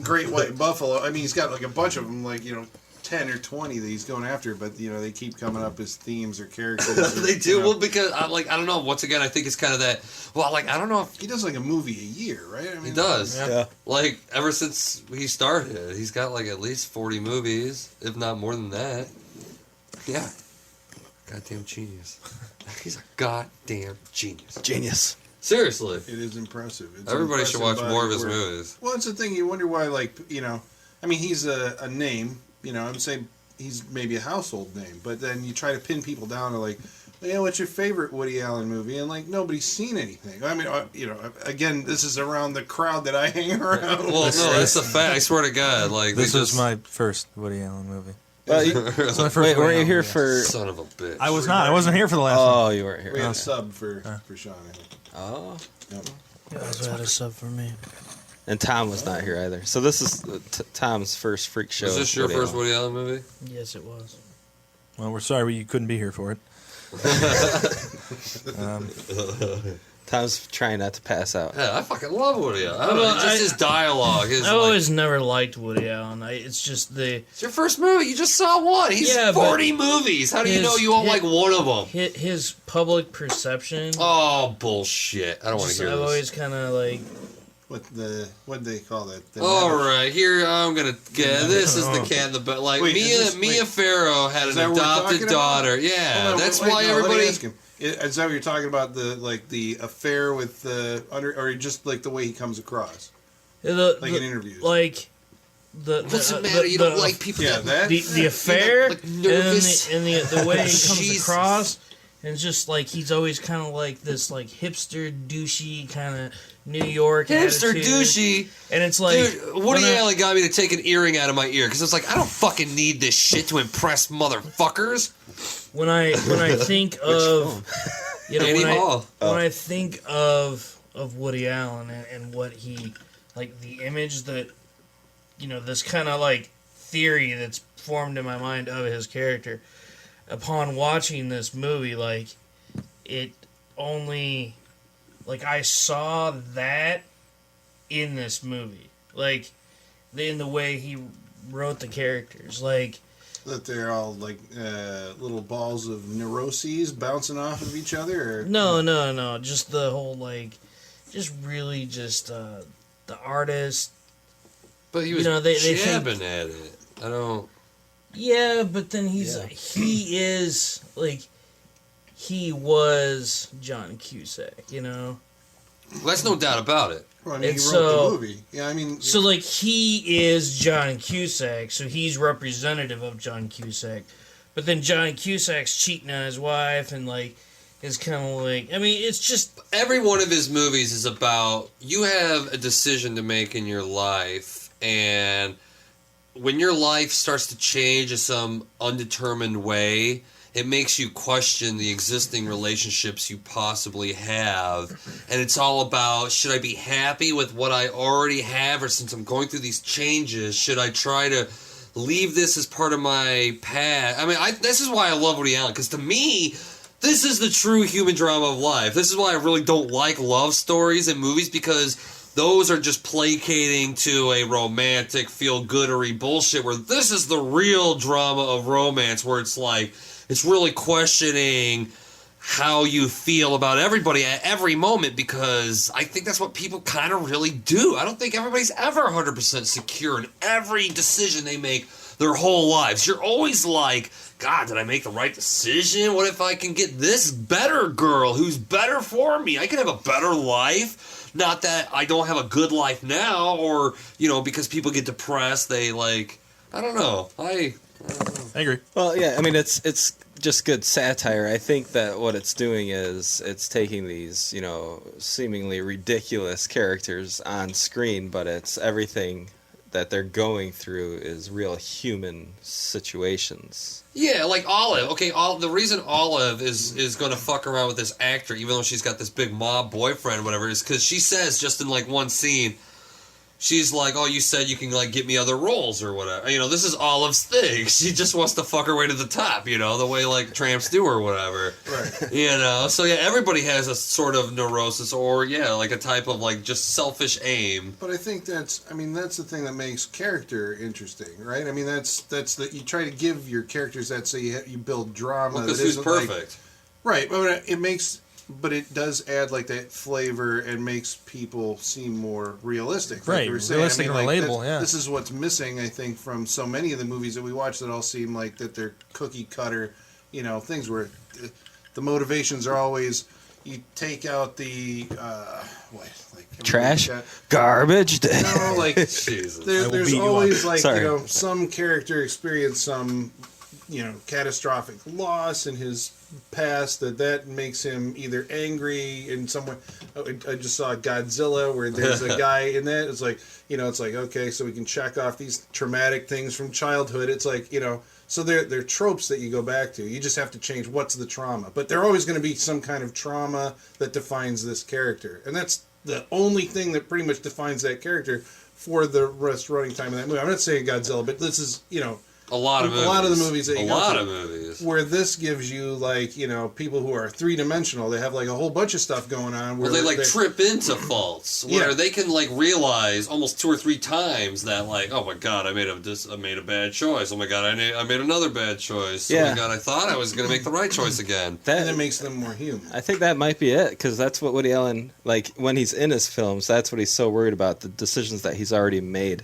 great white buffalo. I mean, he's got like a bunch of them, like 10 or 20 that he's going after, but they keep coming up as themes or characters. They do. Well, because I don't know. Once again, I think it's kind of that. Well, I don't know if he does like a movie a year, right? I mean, he does. Yeah. Like ever since he started, he's got like at least 40 movies, if not more than that. Yeah. Goddamn genius. He's a goddamn genius. Genius. Seriously. It is impressive. Everybody should watch more of his movies. Well, it's the thing. You wonder why, I mean, he's a name. I would say he's maybe a household name, but then you try to pin people down to like, what's your favorite Woody Allen movie? And like nobody's seen anything. I mean, again, this is around the crowd that I hang around. Well, no, that's a fact. I swear to God, like this was my first Woody Allen movie. Wait, weren't you here for... Son of a bitch. I was not. I wasn't here for the last one. Oh, you weren't here. We had a sub for Sean, I think. Oh. Yep. You also had a sub for me. And Tom was not here either. So this is Tom's first freak show. Was this your first Woody Allen movie? Yes, it was. Well, we're sorry you couldn't be here for it. Tom's trying not to pass out. Yeah, I fucking love Woody Allen. I don't know, just his dialogue. I've always never liked Woody Allen. It's just It's your first movie. You just saw one. He's 40 movies. How do you know you won't like one of them? His public perception. Oh, bullshit. I don't want to hear this. I've always kind of like... what they call that? All right, here I'm gonna get. This is the cat in the butt. Like Mia Farrow had an adopted daughter. Yeah, that's why everybody. Is that what you're talking about? The affair with the or just like the way he comes across, in interviews, like. What's the matter? You don't like people that the affair like nervous and the way he comes across, and just like he's always kind of like this like hipster douchey kind of New York hipster attitude. Douchey, and it's like dude, Woody Allen got me to take an earring out of my ear because it's like I don't fucking need this shit to impress motherfuckers. When I think of when I think of Woody Allen and what he like the image that. This kind of like theory that's formed in my mind of his character. Upon watching this movie, like it only, like I saw that in this movie, like in the way he wrote the characters, like that they're all like little balls of neuroses bouncing off of each other. Or? No, just the whole like, just really just the artist. But he was jabbing at it. I don't. Yeah, but then he was John Cusack, Well, that's no doubt about it. Well, I mean, he wrote the movie. Yeah, I mean. So, like, he is John Cusack, so he's representative of John Cusack. But then John Cusack's cheating on his wife, and, like, is kind of like... I mean, it's just... Every one of his movies is about... You have a decision to make in your life. And when your life starts to change in some undetermined way, it makes you question the existing relationships you possibly have. And it's all about, should I be happy with what I already have? Or since I'm going through these changes, should I try to leave this as part of my past? I mean, this is why I love Woody Allen. Because to me, this is the true human drama of life. This is why I really don't like love stories in movies, because... Those are just placating to a romantic, feel-goodery bullshit where this is the real drama of romance where it's like, it's really questioning how you feel about everybody at every moment because I think that's what people kind of really do. I don't think everybody's ever 100% secure in every decision they make their whole lives. You're always like, God, did I make the right decision? What if I can get this better girl who's better for me? I can have a better life. Not that I don't have a good life now, or, because people get depressed, they, like, I don't know. I agree. Well, yeah, I mean, it's just good satire. I think that what it's doing is it's taking these, seemingly ridiculous characters on screen, but it's everything that they're going through is real human situations. Yeah, like Olive. Okay, the reason Olive is going to fuck around with this actor, even though she's got this big mob boyfriend or whatever, is because she says just in like one scene, she's like, oh, you said you can like get me other roles or whatever. This is Olive's thing. She just wants to fuck her way to the top, the way like tramps do or whatever. Right. So yeah, everybody has a sort of neurosis or like a type of like just selfish aim. But I think that's the thing that makes character interesting, right? I mean, that's you try to give your characters that so you build drama. Because who's perfect. Right, but But it does add like that flavor and makes people seem more realistic. Right, realistic and relatable, yeah. This is what's missing, I think, from so many of the movies that we watch that all seem like that they're cookie cutter, things where the motivations are always, you take out the, trash? Garbage? No, like, there's always like, some character experienced some, catastrophic loss in his past that makes him either angry in some way. I just saw Godzilla where there's a guy in that. It's like, it's like, okay, so we can check off these traumatic things from childhood. It's like, so they're tropes that you go back to. You just have to change what's the trauma. But they're always going to be some kind of trauma that defines this character. And that's the only thing that pretty much defines that character for the rest running time of that movie. I'm not saying Godzilla, but this is, A lot of movies. A lot of the movies that you go lot to. of movies. Where this gives you, like, you know, people who are three-dimensional. They have, like, a whole bunch of stuff going on. Where Well, they, like, trip into faults. Where they can, like, realize almost 2 or 3 times that, like, oh, my God, I made a bad choice. Oh, my God, I made another bad choice. Oh, my God, I thought I was going to make the right choice again. And it makes them more human. I think that might be it, because that's what Woody Allen, like, when he's in his films, that's what he's so worried about, the decisions that he's already made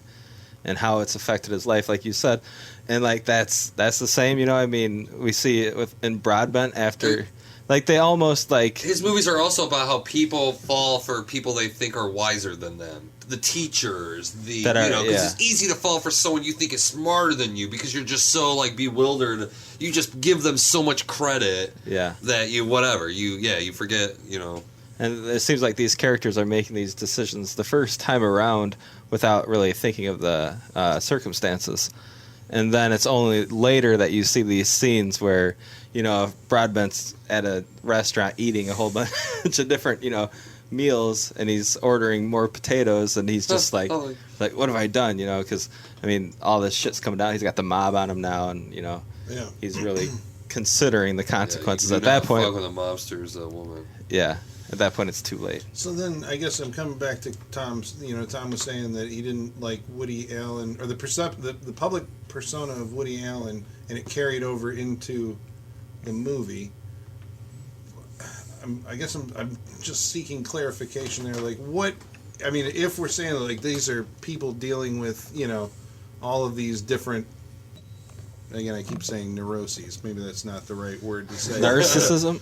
and how it's affected his life, like you said. And, like, that's the same, you know, I mean, we see it in Broadbent after, like, they almost, like... His movies are also about how people fall for people they think are wiser than them. The teachers, because it's easy to fall for someone you think is smarter than you because you're just so, like, bewildered. You just give them so much credit that you forget, you know. And it seems like these characters are making these decisions the first time around without really thinking of the circumstances. And then it's only later that you see these scenes where, you know, Broadbent's at a restaurant eating a whole bunch of different, you know, meals, and he's ordering more potatoes, and he's just like, what have I done, you know? Because, I mean, all this shit's coming down. He's got the mob on him now, and, you know, he's really considering the consequences at that point. Fuck with a mobster's woman. Yeah. At that point, it's too late. So then, I guess I'm coming back to Tom's. You know, Tom was saying that he didn't like Woody Allen, or the public persona of Woody Allen, and it carried over into the movie. I guess I'm just seeking clarification there. Like, what? I mean, if we're saying that, like, these are people dealing with, you know, all of these different. Again, I keep saying neuroses. Maybe that's not the right word to say. Narcissism.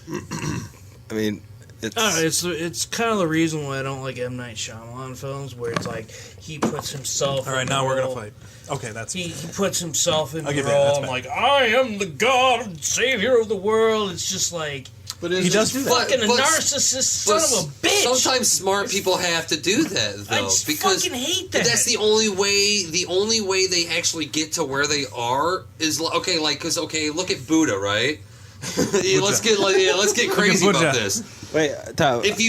I mean. It's kind of the reason why I don't like M. Night Shyamalan films, where it's like he puts himself. All right, in now the we're role. gonna fight. Okay, that's he puts himself in I'll the give you that, that's role. I'm fine. like, I am the God and Savior of the world. It's just like, but he does do that. Fucking a narcissist son of a bitch. Sometimes smart people have to do that, though, I just because fucking hate that. That's the only way. The only way they actually get to where they are is look at Buddha, right? Let's get crazy about this. Wait, Tom. If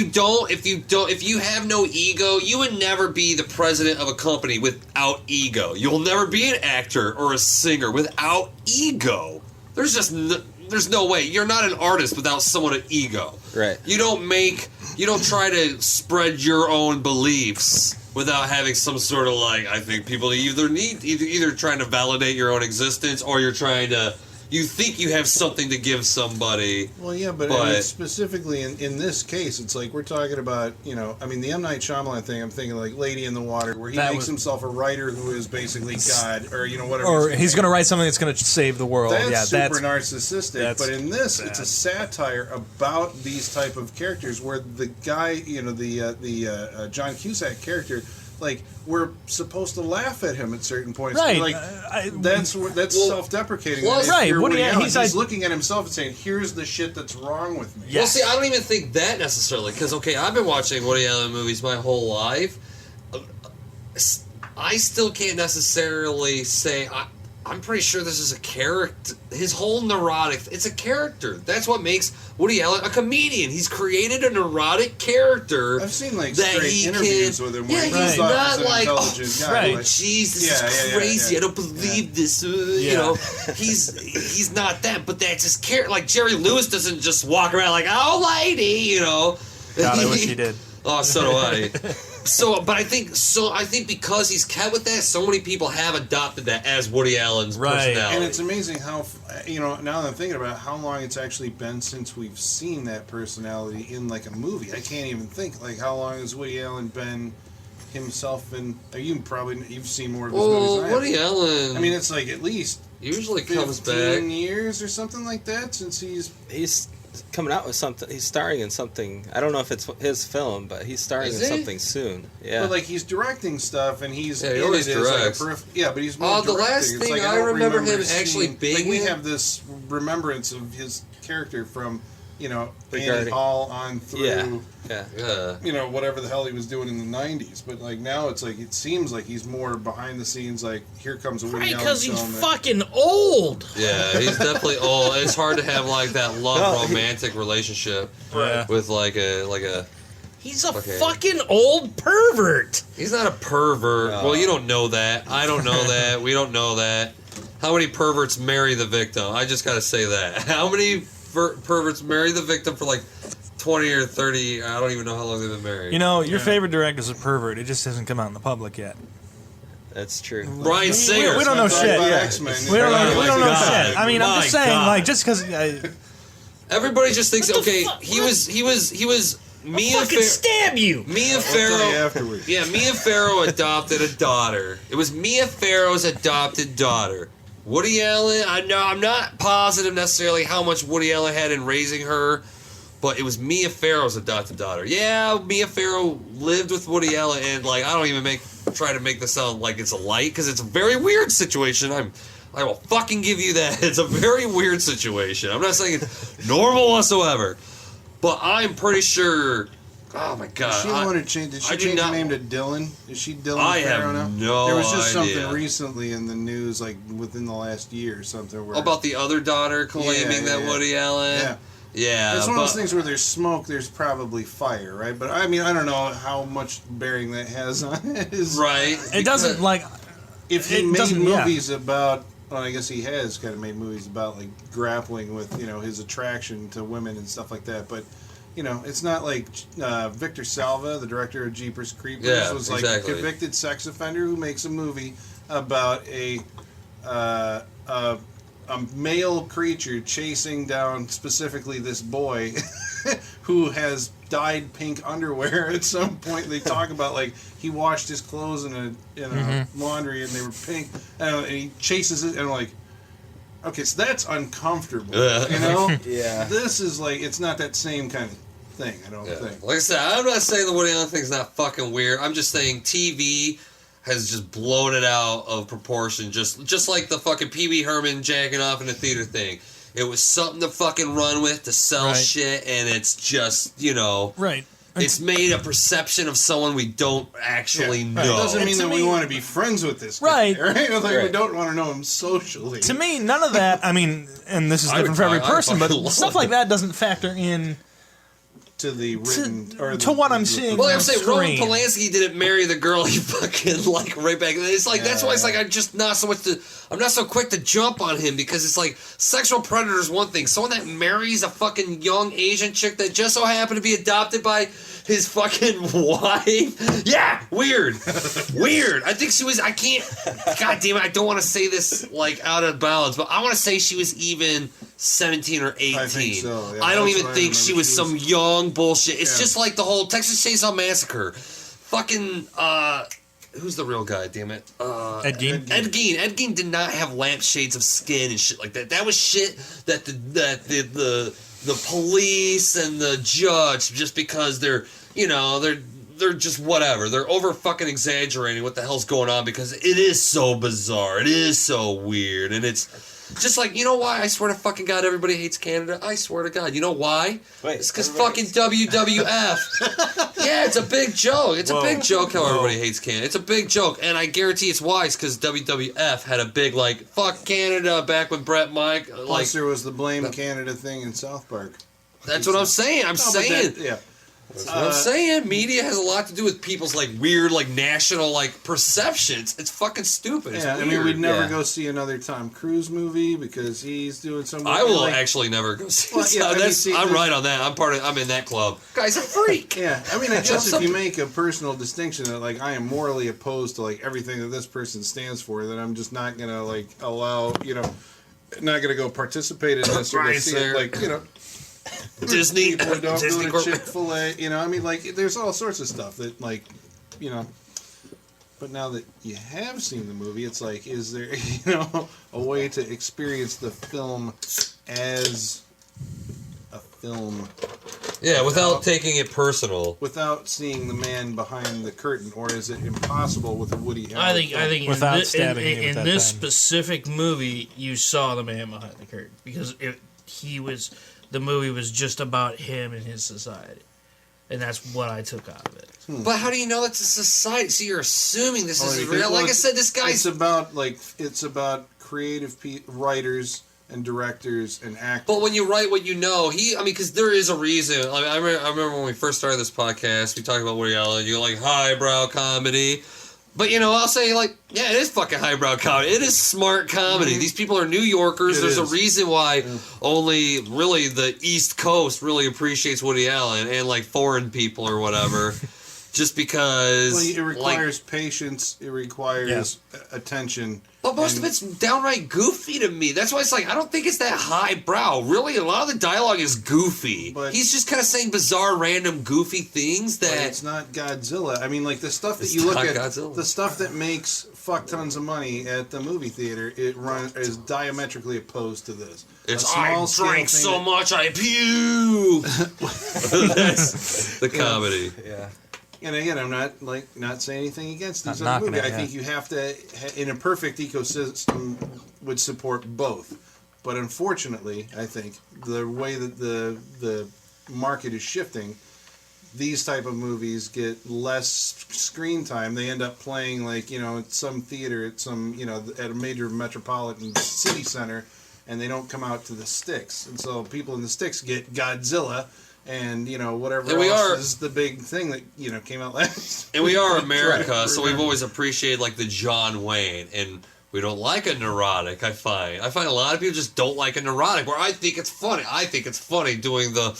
you have no ego, you would never be the president of a company without ego. You'll never be an actor or a singer without ego. There's no way. You're not an artist without somewhat of ego. Right. You don't try to spread your own beliefs without having some sort of, like, I think people either trying to validate your own existence, or you think you have something to give somebody. Well, yeah, but I mean, specifically in this case, it's like we're talking about, you know, I mean, the M. Night Shyamalan thing, I'm thinking like Lady in the Water, where he makes himself a writer who is basically God, or, you know, whatever. Or he's going to write something that's going to save the world. That's super narcissistic. But in this, it's a satire about these type of characters, where the guy, you know, the John Cusack character, like, we're supposed to laugh at him at certain points. Right. Like, that's self-deprecating. Right. He's looking at himself and saying, here's the shit that's wrong with me. Well, see, I don't even think that necessarily, because, okay, I've been watching Woody Allen movies my whole life. I still can't necessarily say... I'm pretty sure this is a character. His whole neurotic... It's a character. That's what makes Woody Allen a comedian. He's created a neurotic character. I've seen, like, straight interviews with him where he's not like, guy. Jeez, this is crazy. I don't believe this. You know, he's not that, but that's his character. Like, Jerry Lewis doesn't just walk around like, oh, lady, you know. God, I wish he did. Oh, so do I. But I think because he's kept with that, so many people have adopted that as Woody Allen's personality. And it's amazing how, you know, now that I'm thinking about it, how long it's actually been since we've seen that personality in, like, a movie. I can't even think, like, how long has Woody Allen been himself in... You've seen more of his movies than I have. Woody Allen... I mean, it's like at least... Usually comes back... 15 years or something like that since he's coming out with something. He's starring in something. I don't know if it's his film, but he's starring in something soon. Yeah, but like he's directing stuff, and he's he always directs. Like but he's more the last thing like, I remember him actually being. Like, we have this remembrance of his character from, you know, Annie Hall on through. Yeah. You know, whatever the hell he was doing in the 90s. But, like, now it's like, it seems like he's more behind the scenes, like, here comes a Woody Allen because he's fucking old. Yeah, he's definitely old. It's hard to have, like, that romantic relationship with, like a... He's a fucking old pervert. He's not a pervert. No. Well, you don't know that. I don't know that. We don't know that. How many perverts marry the victim? I just gotta say that. How many perverts marry the victim for like 20 or 30? I don't even know how long they've been married. You know, your favorite director's a pervert. It just hasn't come out in the public yet. That's true. Bryan Singer. We don't know shit. We don't know shit. I mean, I'm just saying, like, just because. Everybody just thinks, okay, he was Mia fucking stab you. Mia Farrow. Yeah, Mia Farrow adopted a daughter. It was Mia Farrow's adopted daughter. Woody Allen, I'm not positive necessarily how much Woody Allen had in raising her, but it was Mia Farrow's adopted daughter. Yeah, Mia Farrow lived with Woody Allen, and like I don't even try to make this sound like it's a light because it's a very weird situation. I will fucking give you that. It's a very weird situation. I'm not saying it's normal whatsoever, but I'm pretty sure. Oh my god! Did she change her name to Dylan? Is she Dylan Farrow now? No There was just idea. something recently in the news, like within the last year or something, where About the other daughter claiming that Woody Allen. Yeah, it's one of those things where there's smoke, there's probably fire, right? But I mean, I don't know how much bearing that has on it. Right. It doesn't like. If he made movies about, well, I guess he has kind of made movies about like grappling with his attraction to women and stuff like that, but. It's not like Victor Salva, the director of Jeepers Creepers, was like a convicted sex offender who makes a movie about a male creature chasing down specifically this boy who has dyed pink underwear at some point. They talk about like he washed his clothes in a laundry and they were pink, and he chases it, and I'm like, okay, so that's uncomfortable, Yeah. This is like, it's not that same kind of thing, I don't think. Like I said, I'm not saying the Woody Allen thing's not fucking weird. I'm just saying TV has just blown it out of proportion, just like the fucking Pee Wee Herman jacking off in the theater thing. It was something to fucking run with, to sell shit, and it's just, Right. It's made a perception of someone we don't actually know. It doesn't mean that we want to be friends with this guy, right? We don't want to know him socially. To me, none of that, I mean, and this is different for every person, but stuff like that doesn't factor in to the written to what I'm seeing. Well, I'm saying Roman Polanski didn't marry the girl he fucking like right back. It's like that's why it's like I'm not so quick to jump on him, because it's like sexual predator is one thing. Someone that marries a fucking young Asian chick that just so happened to be adopted by his fucking wife. Yeah, weird. I think she was. I can't. God damn it! I don't want to say this like out of bounds, but I want to say she was even 17 or 18. I think so. Yeah, I don't even think she was some young bullshit. It's just like the whole Texas Chainsaw Massacre. Fucking who's the real guy? Damn it, Ed Gein. Ed Gein did not have lampshades of skin and shit like that. That was shit that the police and the judge, just because they're just whatever. They're over fucking exaggerating what the hell's going on, because it is so bizarre. It is so weird. And it's just like, you know why? I swear to fucking God, everybody hates Canada. I swear to God. You know why? It's because fucking WWF. Yeah, it's a big joke. It's a big joke how everybody hates Canada. It's a big joke. And I guarantee it's why. It's because WWF had a big, like, fuck Canada back when Brett Mike. Plus, there was the Blame Canada thing in South Park. That's what I'm saying. That's what I'm saying. Media has a lot to do with people's like weird, like national, like perceptions. It's fucking stupid. It's weird. I mean, we'd never go see another Tom Cruise movie because he's doing something. I will actually never go see. I'm right on that. I'm in that club. Guy's a freak. Yeah, I mean, I guess if you make a personal distinction that like I am morally opposed to like everything that this person stands for, then I'm just not gonna like allow not gonna go participate in this or go see it, like Disney, people don't Disney go to Chick-fil-A, I mean, like, there's all sorts of stuff that, like, but now that you have seen the movie, it's like, is there, a way to experience the film as a film? Yeah, without taking it personal. Without seeing the man behind the curtain, or is it impossible with a Woody Allen? I think without stabbing him in at this that time. specific movie, you saw the man behind the curtain, because the movie was just about him and his society. And that's what I took out of it. But how do you know that's a society? So you're assuming this is real. Like I said, this guy's... It's about creative writers and directors and actors. But when you write what you know, because there is a reason. I remember when we first started this podcast, we talked about Woody Allen. You're like, highbrow comedy. But, I'll say, it is fucking highbrow comedy. It is smart comedy. These people are New Yorkers. There's a reason why only, really, the East Coast really appreciates Woody Allen and, foreign people or whatever. Just because... Well, it requires patience. It requires attention. But most of it's downright goofy to me. That's why it's I don't think it's that highbrow. Really, a lot of the dialogue is goofy. But he's just kind of saying bizarre, random, goofy things that... But it's not Godzilla. I mean, the stuff that you look at... Godzilla. The stuff that makes fuck tons of money at the movie theater, is diametrically opposed to this. I drank so much, I puke! That's the comedy. Yeah. And again, I'm not saying anything against this other movie. I think you have to, in a perfect ecosystem, would support both. But unfortunately, I think the way that the market is shifting, these type of movies get less screen time. They end up playing at some theater at some at a major metropolitan city center, and they don't come out to the sticks. And so people in the sticks get Godzilla. And, whatever else is the big thing that, came out last. And we are America, so we've always appreciated, the John Wayne. And we don't like a neurotic, I find. I find a lot of people just don't like a neurotic, where I think it's funny. I think it's funny doing the...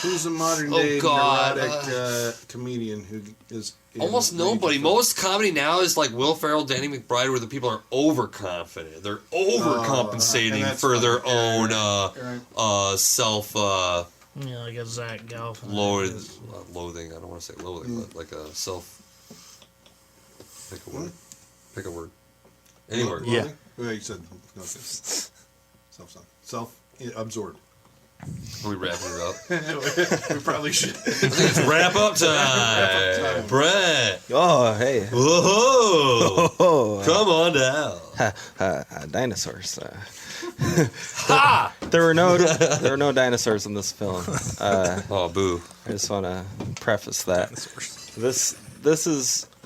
Who's a modern-day neurotic comedian who is... Almost nobody. Most comedy now is Will Ferrell, Danny McBride, where the people are overconfident. They're overcompensating for their own self... like a Zach Galifianakis. Loathing. I don't want to say loathing, but like a self. Pick a word. Pick a word. Any word. Yeah. Well, you said self-absorbed. Are we wrapping it up? We probably should. It's wrap up time. Brett. Oh, hey. Whoa. Come on down. Dinosaurs. There were no dinosaurs in this film. Oh, boo! I just want to preface that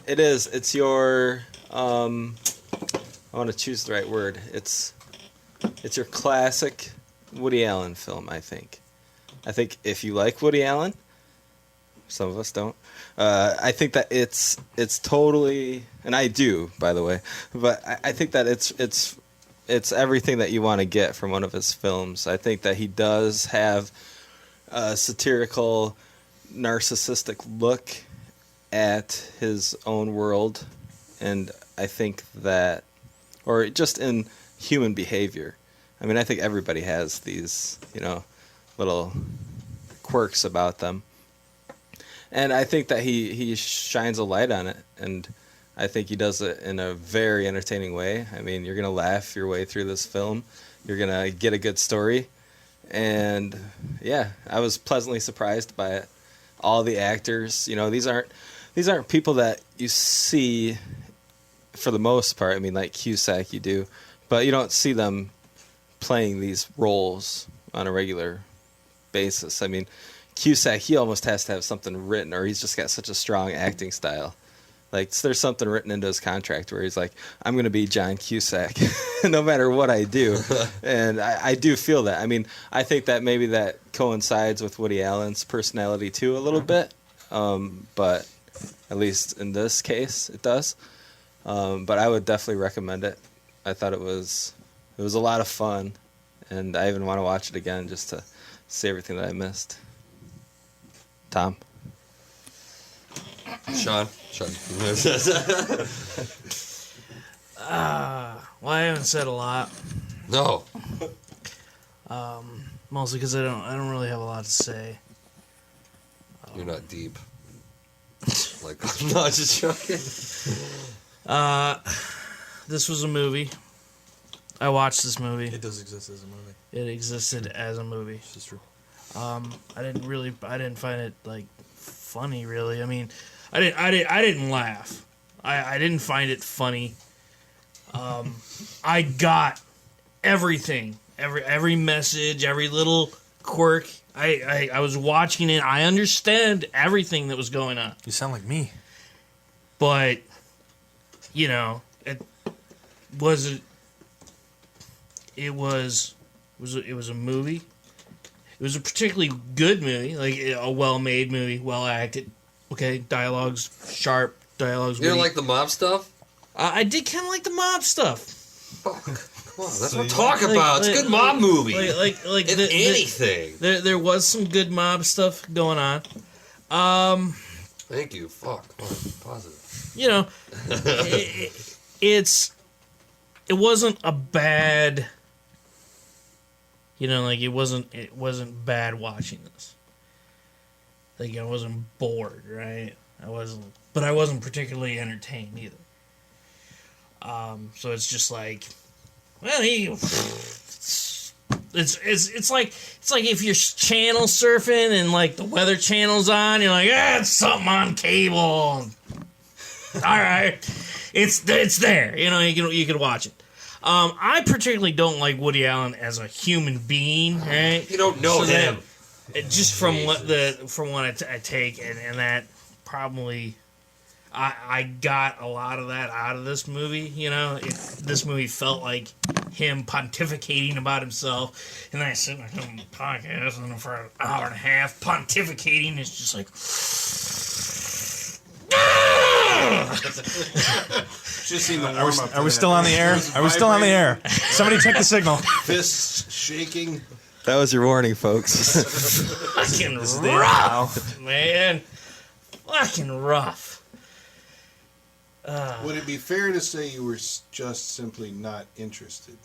it's your I want to choose the right word. It's your classic Woody Allen film. I think if you like Woody Allen, some of us don't. I think that it's totally, and I do, by the way, but I think that it's everything that you want to get from one of his films. I think that he does have a satirical, narcissistic look at his own world, and I think that, or just in human behavior. I mean, I think everybody has these, little quirks about them. And I think that he shines a light on it, and I think he does it in a very entertaining way. I mean, you're going to laugh your way through this film. You're going to get a good story. And, yeah, I was pleasantly surprised by it. All the actors, these aren't people that you see for the most part. I mean, like Cusack you do. But you don't see them playing these roles on a regular basis. I mean, Cusack, he almost has to have something written, or he's just got such a strong acting style. There's something written into his contract where he's like, I'm going to be John Cusack no matter what I do. And I do feel that. I mean, I think that maybe that coincides with Woody Allen's personality too a little bit. But at least in this case, it does. But I would definitely recommend it. I thought it was a lot of fun. And I even want to watch it again just to see everything that I missed. Tom? Sean. Well, I haven't said a lot. No. Mostly because I don't really have a lot to say. You're not deep. I'm not just joking. This was a movie. I watched this movie. It does exist as a movie. It existed as a movie. This is true. I didn't find it funny really. I mean, I didn't laugh. I didn't find it funny. I got everything, every message, every little quirk. I was watching it. I understand everything that was going on. You sound like me. But it was a movie. It was a particularly good movie, like a well-made movie, well acted. Okay, dialogue's sharp, dialogue's You don't witty. like the mob stuff? I did kind of like the mob stuff. Fuck. Come on, that's what I'm talking about. It's a good mob movie. Like if anything. There was some good mob stuff going on. Thank you. Fuck. Come on, positive. You know, it wasn't a bad. You know, like it wasn't bad watching this. Like I wasn't bored, right? I wasn't particularly entertained either. So it's just like, well, it's like if you're channel surfing and like the Weather Channel's on, you're like, it's something on cable. All right, it's there. You know, you can watch it. I particularly don't like Woody Allen as a human being, right? You don't know him. Just from what I take, and that probably I got a lot of that out of this movie. You know, this movie felt like him pontificating about himself, and then I sit like on the podcast and for an hour and a half pontificating. It's just like. Just seen the warm up. Are we still on the air? Are we still on the air? Somebody check the signal. Fists shaking. That was your warning, folks. Fucking rough, man. Fucking rough. Would it be fair to say you were just simply not interested?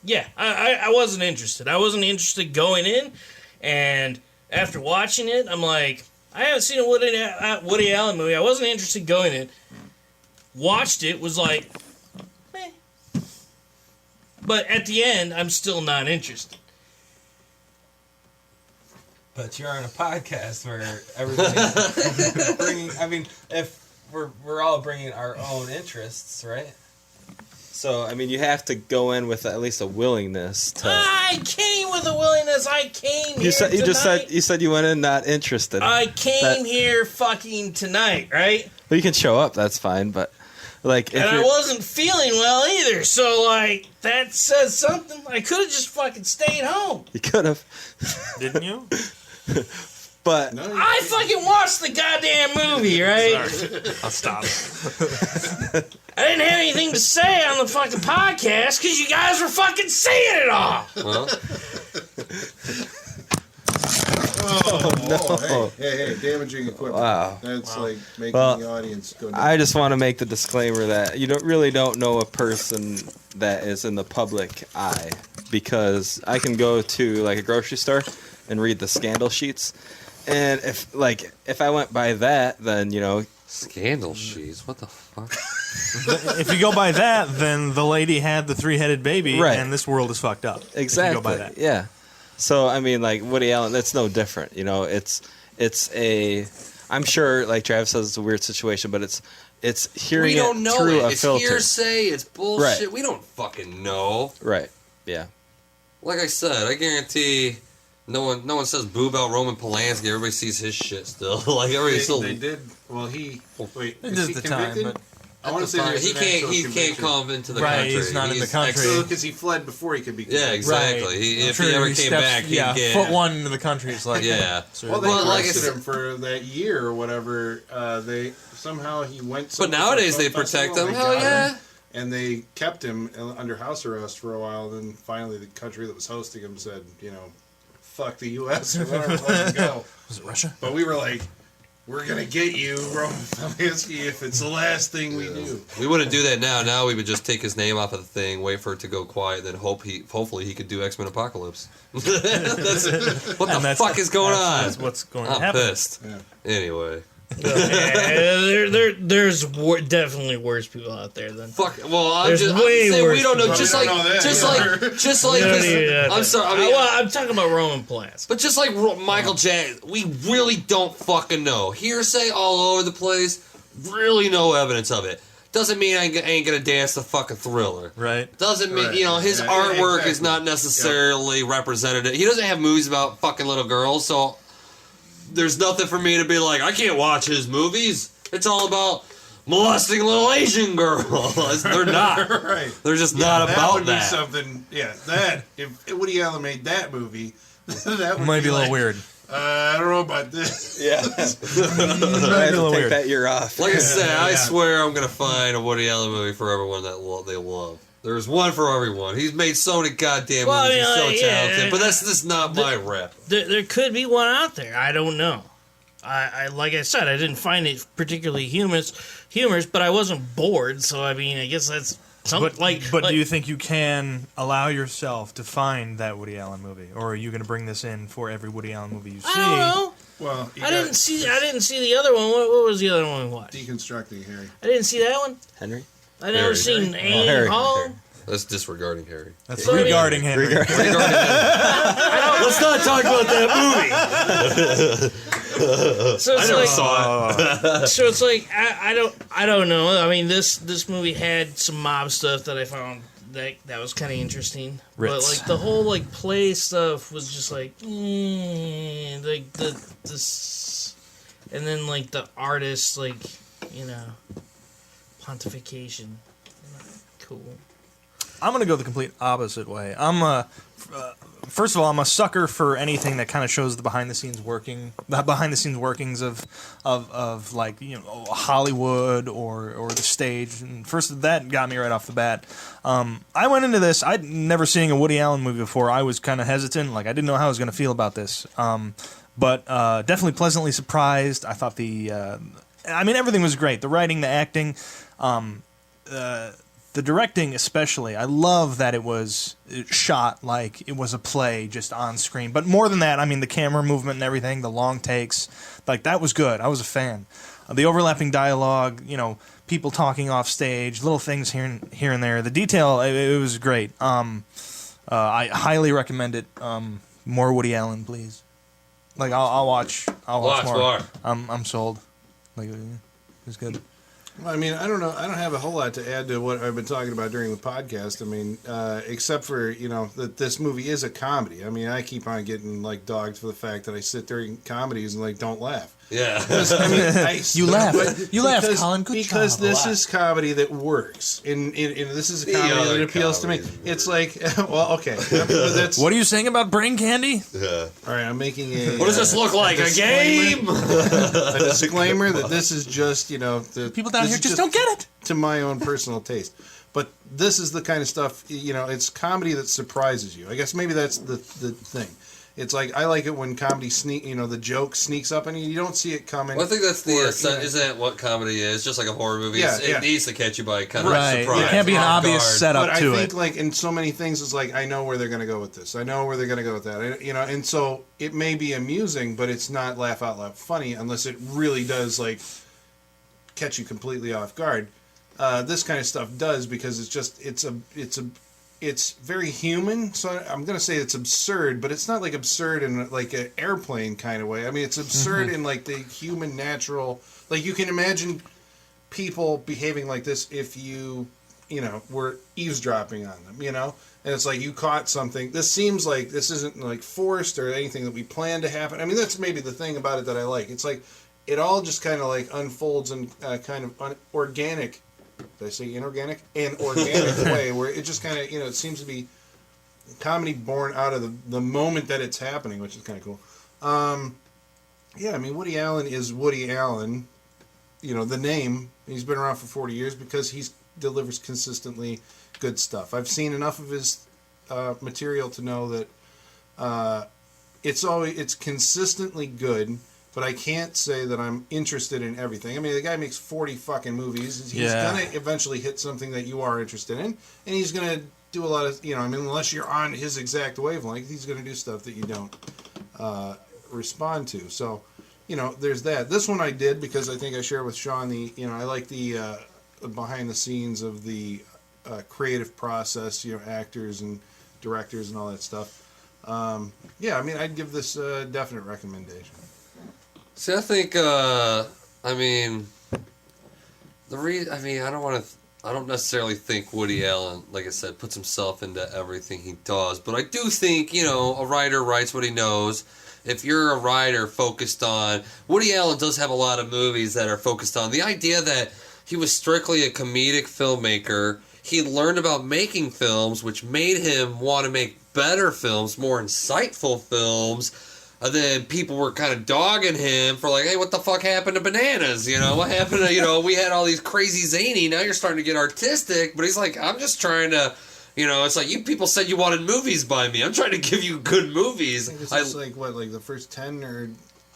Yeah, I wasn't interested. I wasn't interested going in, and after watching it, I'm like, I haven't seen a Woody Allen movie. I wasn't interested going in. Watched it, was like, meh. But at the end, I'm still not interested. But you're on a podcast where everybody's bringing. I mean, if we're all bringing our own interests, right? So I mean, you have to go in with at least a willingness to. I came with a willingness. I came here. You said you went in not interested. I came here fucking tonight, right? Well, you can show up. That's fine, but like, if and I wasn't feeling well either. So like, that says something. I could have just fucking stayed home. You could have. Didn't you? But I fucking watched the goddamn movie, right? Sorry. I'll stop. I didn't have anything to say on the fucking podcast because you guys were fucking saying it all. Well. Oh, no. Hey, damaging equipment. Wow. That's like making the audience go nuts. I just want to make the disclaimer that you really don't know a person that is in the public eye, because I can go to like a grocery store and read the scandal sheets, and if I went by that, then scandal sheets. What the fuck? If you go by that, then the lady had the 3-headed baby, right, and this world is fucked up. Exactly. If you go by that. Yeah. So I mean, like Woody Allen, that's no different. It's a. I'm sure, like Travis says, it's a weird situation, but it's hearing we don't it know through it. a filter. It's hearsay. It's bullshit. Right. We don't fucking know. Right. Yeah. Like I said, I guarantee no one says boo about Roman Polanski. Everybody sees his shit still. Like everybody still. They did. Well, wait. It is is he the convicted? time, but I want to say he can't come into the country. Right, he's not in the country. Because he fled before he could be convicted. Yeah, exactly. Right. If he ever came back, he'd get foot one into the country. It's like yeah. Well, they arrested him for that year or whatever. They somehow he went. But nowadays they protect him. Hell yeah. And they kept him under house arrest for a while. Then finally, the country that was hosting him said, fuck the U.S. or whatever, let him go. Was it Russia? But we were like, we're gonna get you, Roman Polanski, if it's the last thing we do. We wouldn't do that now. Now we would just take his name off of the thing, wait for it to go quiet, then hopefully he could do X-Men Apocalypse. What the fuck is going on? That's what's going to I'm happen. pissed. Yeah. Anyway. There's definitely worse people out there than. Fuck. Well, I'm There's just way saying worse we don't know. people. Just We like don't know that just like this. I'm sorry. I mean, I'm talking about Roman Polanski. but just like Michael Jackson, we really don't fucking know. Hearsay all over the place. Really no evidence of it. Doesn't mean I ain't gonna dance the fucking Thriller. Right. Doesn't mean, Right. his artwork is not necessarily representative. He doesn't have movies about fucking little girls, so there's nothing for me to be like, I can't watch his movies. It's all about molesting little Asian girls. They're not. Right. They're just not that about would that. Be something. Yeah, that if Woody Allen made that movie, that would Might be a little like, weird. I don't know about this. Yeah. I have to take that year off. Like I said, I swear I'm going to find a Woody Allen movie for everyone that they love. There's one for everyone. He's made so many goddamn movies. He's so talented. But that's just not my rep. There could be one out there. I don't know. I like I said, I didn't find it particularly humorous, but I wasn't bored. So I mean, I guess that's something But do you think you can allow yourself to find that Woody Allen movie, or are you going to bring this in for every Woody Allen movie you see? I don't know. Well, I didn't see the other one. What was the other one we watched? Deconstructing Harry. I didn't see that one. Henry. I never seen Annie Hall. That's disregarding Harry. That's regarding Henry. Let's not talk about that movie. So it's I never saw it. So it's like I don't know. I mean, this movie had some mob stuff that I found that was kind of interesting. Ritz. But like the whole like play stuff was just like like this, and then like the artist pontification. Cool. I'm going to go the complete opposite way. First of all, I'm a sucker for anything that kind of shows the behind the scenes workings of like, Hollywood or the stage. And first, that got me right off the bat. I went into this, I'd never seen a Woody Allen movie before. I was kind of hesitant, like I didn't know how I was going to feel about this. But definitely pleasantly surprised. I thought everything was great. The writing, the acting, the directing especially. I love that it was shot like it was a play just on screen. But more than that, I mean, the camera movement and everything, the long takes, like that was good. I was a fan. The overlapping dialogue, people talking off stage, little things here and there. The detail, it was great. I highly recommend it. More Woody Allen, please. Like I'll watch more. I'm sold. Like it's good. Well, I mean, I don't know. I don't have a whole lot to add to what I've been talking about during the podcast. I mean, except for, that this movie is a comedy. I mean, I keep on getting, dogged for the fact that I sit during comedies and, don't laugh. Yeah. You laugh. You laugh, Colin. Good because job. This is comedy that works. And this is a comedy that appeals to me. It's like, well, okay. What are you saying about brain candy? Yeah. All right, I'm making a... What does this look like? A game? A disclaimer that this is just, people down here just don't get it. To my own personal taste. But this is the kind of stuff, it's comedy that surprises you. I guess maybe that's the thing. It's like, I like it when comedy the joke sneaks up and you don't see it coming. Well, I think that's isn't that what comedy is? Just like a horror movie. Yeah, it needs to catch you by kind of right. surprise. It can't be an obvious setup but to I it. think, in so many things, it's like, I know where they're going to go with this. I know where they're going to go with that. And so it may be amusing, but it's not laugh out loud funny unless it really does, catch you completely off guard. This kind of stuff does because it's very human. So I'm going to say it's absurd, but it's not absurd in an airplane kind of way. I mean, it's absurd in the human natural. You can imagine people behaving like this if you were eavesdropping on them. And it's like you caught something. This seems like this isn't forced or anything that we planned to happen. I mean, that's maybe the thing about it that I like. It's it all just kind of unfolds in kind of organic. Did I say inorganic? An organic way where it just kind of, it seems to be comedy born out of the moment that it's happening, which is kind of cool. I mean, Woody Allen is Woody Allen. The name, he's been around for 40 years because he delivers consistently good stuff. I've seen enough of his material to know that it's consistently good. But I can't say that I'm interested in everything. I mean, the guy makes 40 fucking movies. He's going to eventually hit something that you are interested in. And he's going to do a lot of, unless you're on his exact wavelength, he's going to do stuff that you don't respond to. So, there's that. This one I did because I think I share with Sean I like the behind the scenes of the creative process, actors and directors and all that stuff. I mean, I'd give this a definite recommendation. See, I think, I don't necessarily think Woody Allen, like I said, puts himself into everything he does, but I do think, a writer writes what he knows. If you're a writer focused on, Woody Allen does have a lot of movies that are focused on the idea that he was strictly a comedic filmmaker. He learned about making films, which made him want to make better films, more insightful films. And then people were kind of dogging him for like, hey, what the fuck happened to Bananas? You know, what happened to, you know, we had all these crazy zany, now you're starting to get artistic. But he's like, I'm just trying to, you know, it's like, you people said you wanted movies by me. I'm trying to give you good movies. I think it's like, what, like the first 10 or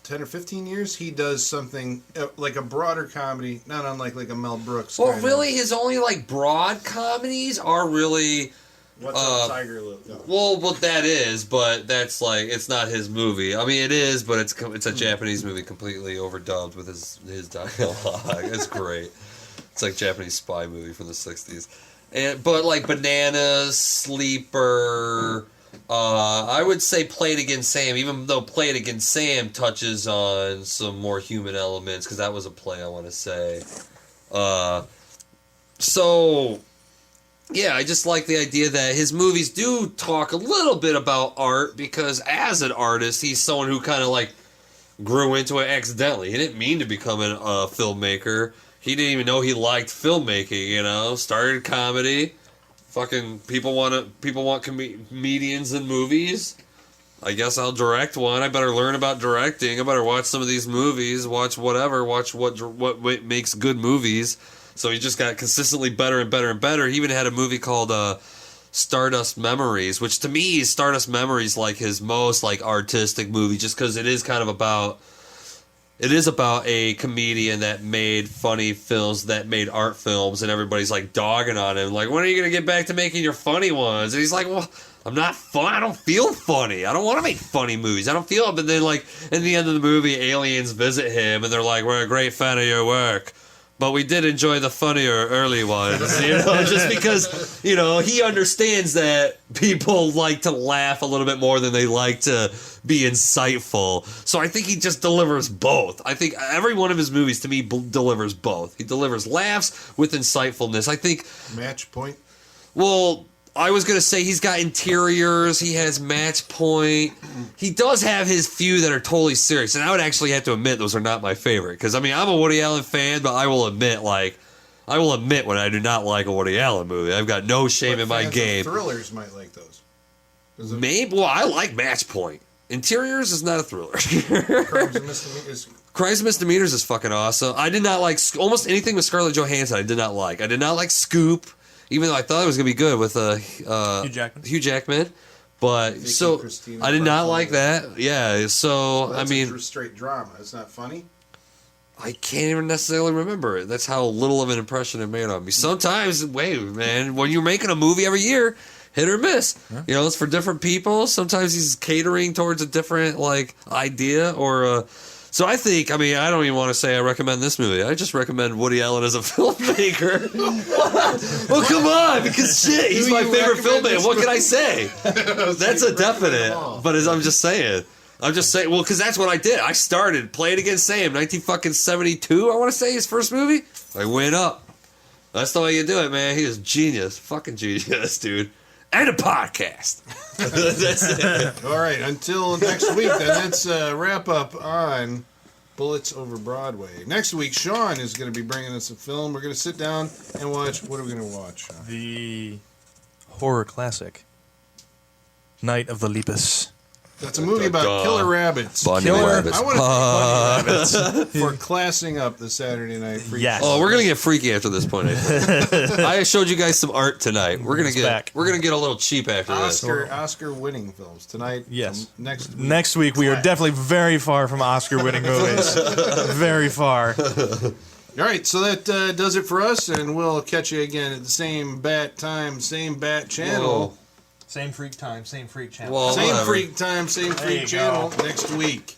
15 years, he does something like a broader comedy, not unlike like a Mel Brooks. Well, really, his only like broad comedies are really... What's up, Tiger Lily? No. Well, that is, but that's like, it's not his movie. I mean, it is, but it's a Japanese movie completely overdubbed with his dialogue. It's great. It's like Japanese spy movie from the 60s. But like Bananas, Sleeper, I would say Play It Again Sam, even though Play It Again Sam touches on some more human elements, because that was a play, I want to say. So... yeah, I just like the idea that his movies do talk a little bit about art, because as an artist, he's someone who kind of like grew into it accidentally. He didn't mean to become a filmmaker. He didn't even know he liked filmmaking, you know? Started comedy. Fucking people want comedians in movies. I guess I'll direct one. I better learn about directing. I better watch some of these movies, watch whatever, watch what makes good movies. So he just got consistently better and better and better. He even had a movie called Stardust Memories, which to me is Stardust Memories like his most like artistic movie, just because it is kind of about a comedian that made funny films, that made art films, and everybody's like dogging on him, like, when are you gonna get back to making your funny ones? And he's like, well, I'm not fun. I don't feel funny. I don't want to make funny movies. I don't feel it. But then like in the end of the movie, aliens visit him and they're like, we're a great fan of your work, but we did enjoy the funnier early ones, you know, just because, you know, he understands that people like to laugh a little bit more than they like to be insightful. So I think he just delivers both. I think every one of his movies, to me, delivers both. He delivers laughs with insightfulness. I think... Match Point? Well... I was going to say he's got Interiors, he has Match Point. He does have his few that are totally serious, and I would actually have to admit those are not my favorite. Because, I mean, I'm a Woody Allen fan, but I will admit when I do not like a Woody Allen movie. I've got no shame in my game. Thrillers might like those. Maybe, well, I like Match Point. Interiors is not a thriller. Crimes and Misdemeanors. Crimes and Misdemeanors is fucking awesome. I did not like almost anything with Scarlett Johansson. I did not like. I did not like Scoop. Even though I thought it was going to be good with Hugh Jackman. But, so, I did not like that. Yeah, so, Well, I mean... It's straight drama. It's not funny? I can't even necessarily remember it. That's how little of an impression it made on me. Sometimes, wait, man, when you're making a movie every year, hit or miss. Yeah. You know, it's for different people. Sometimes he's catering towards a different, like, idea or... So I think, I mean, I don't even want to say I recommend this movie. I just recommend Woody Allen as a filmmaker. Well, come on, because shit, he's my favorite filmmaker. What can I say? That's a definite. But I'm just saying, well, because that's what I did. I started Play It Again Sam, 1972, I want to say, his first movie. I went up. That's the way you do it, man. He is genius. Fucking genius, dude. And a podcast. That's it. All right, until next week, then let's wrap up on Bullets Over Broadway. Next week, Sean is going to be bringing us a film. We're going to sit down and watch. What are we going to watch, Sean? The horror classic, Night of the Lepus. That's a movie about killer rabbits. Bunny rabbits. I want to thank Bunny Rabbits for classing up the Saturday Night Freak. Yes. Oh, we're gonna get freaky after this point. I think. I showed you guys some art tonight. We're gonna get a little cheap after this. Oscar-winning films tonight. Yes. Next week we are definitely very far from Oscar-winning movies. Very far. All right, so that does it for us, and we'll catch you again at the same bat time, same bat channel. Whoa. Same freak time, same freak channel. Well, same whatever. freak time, same freak channel next week.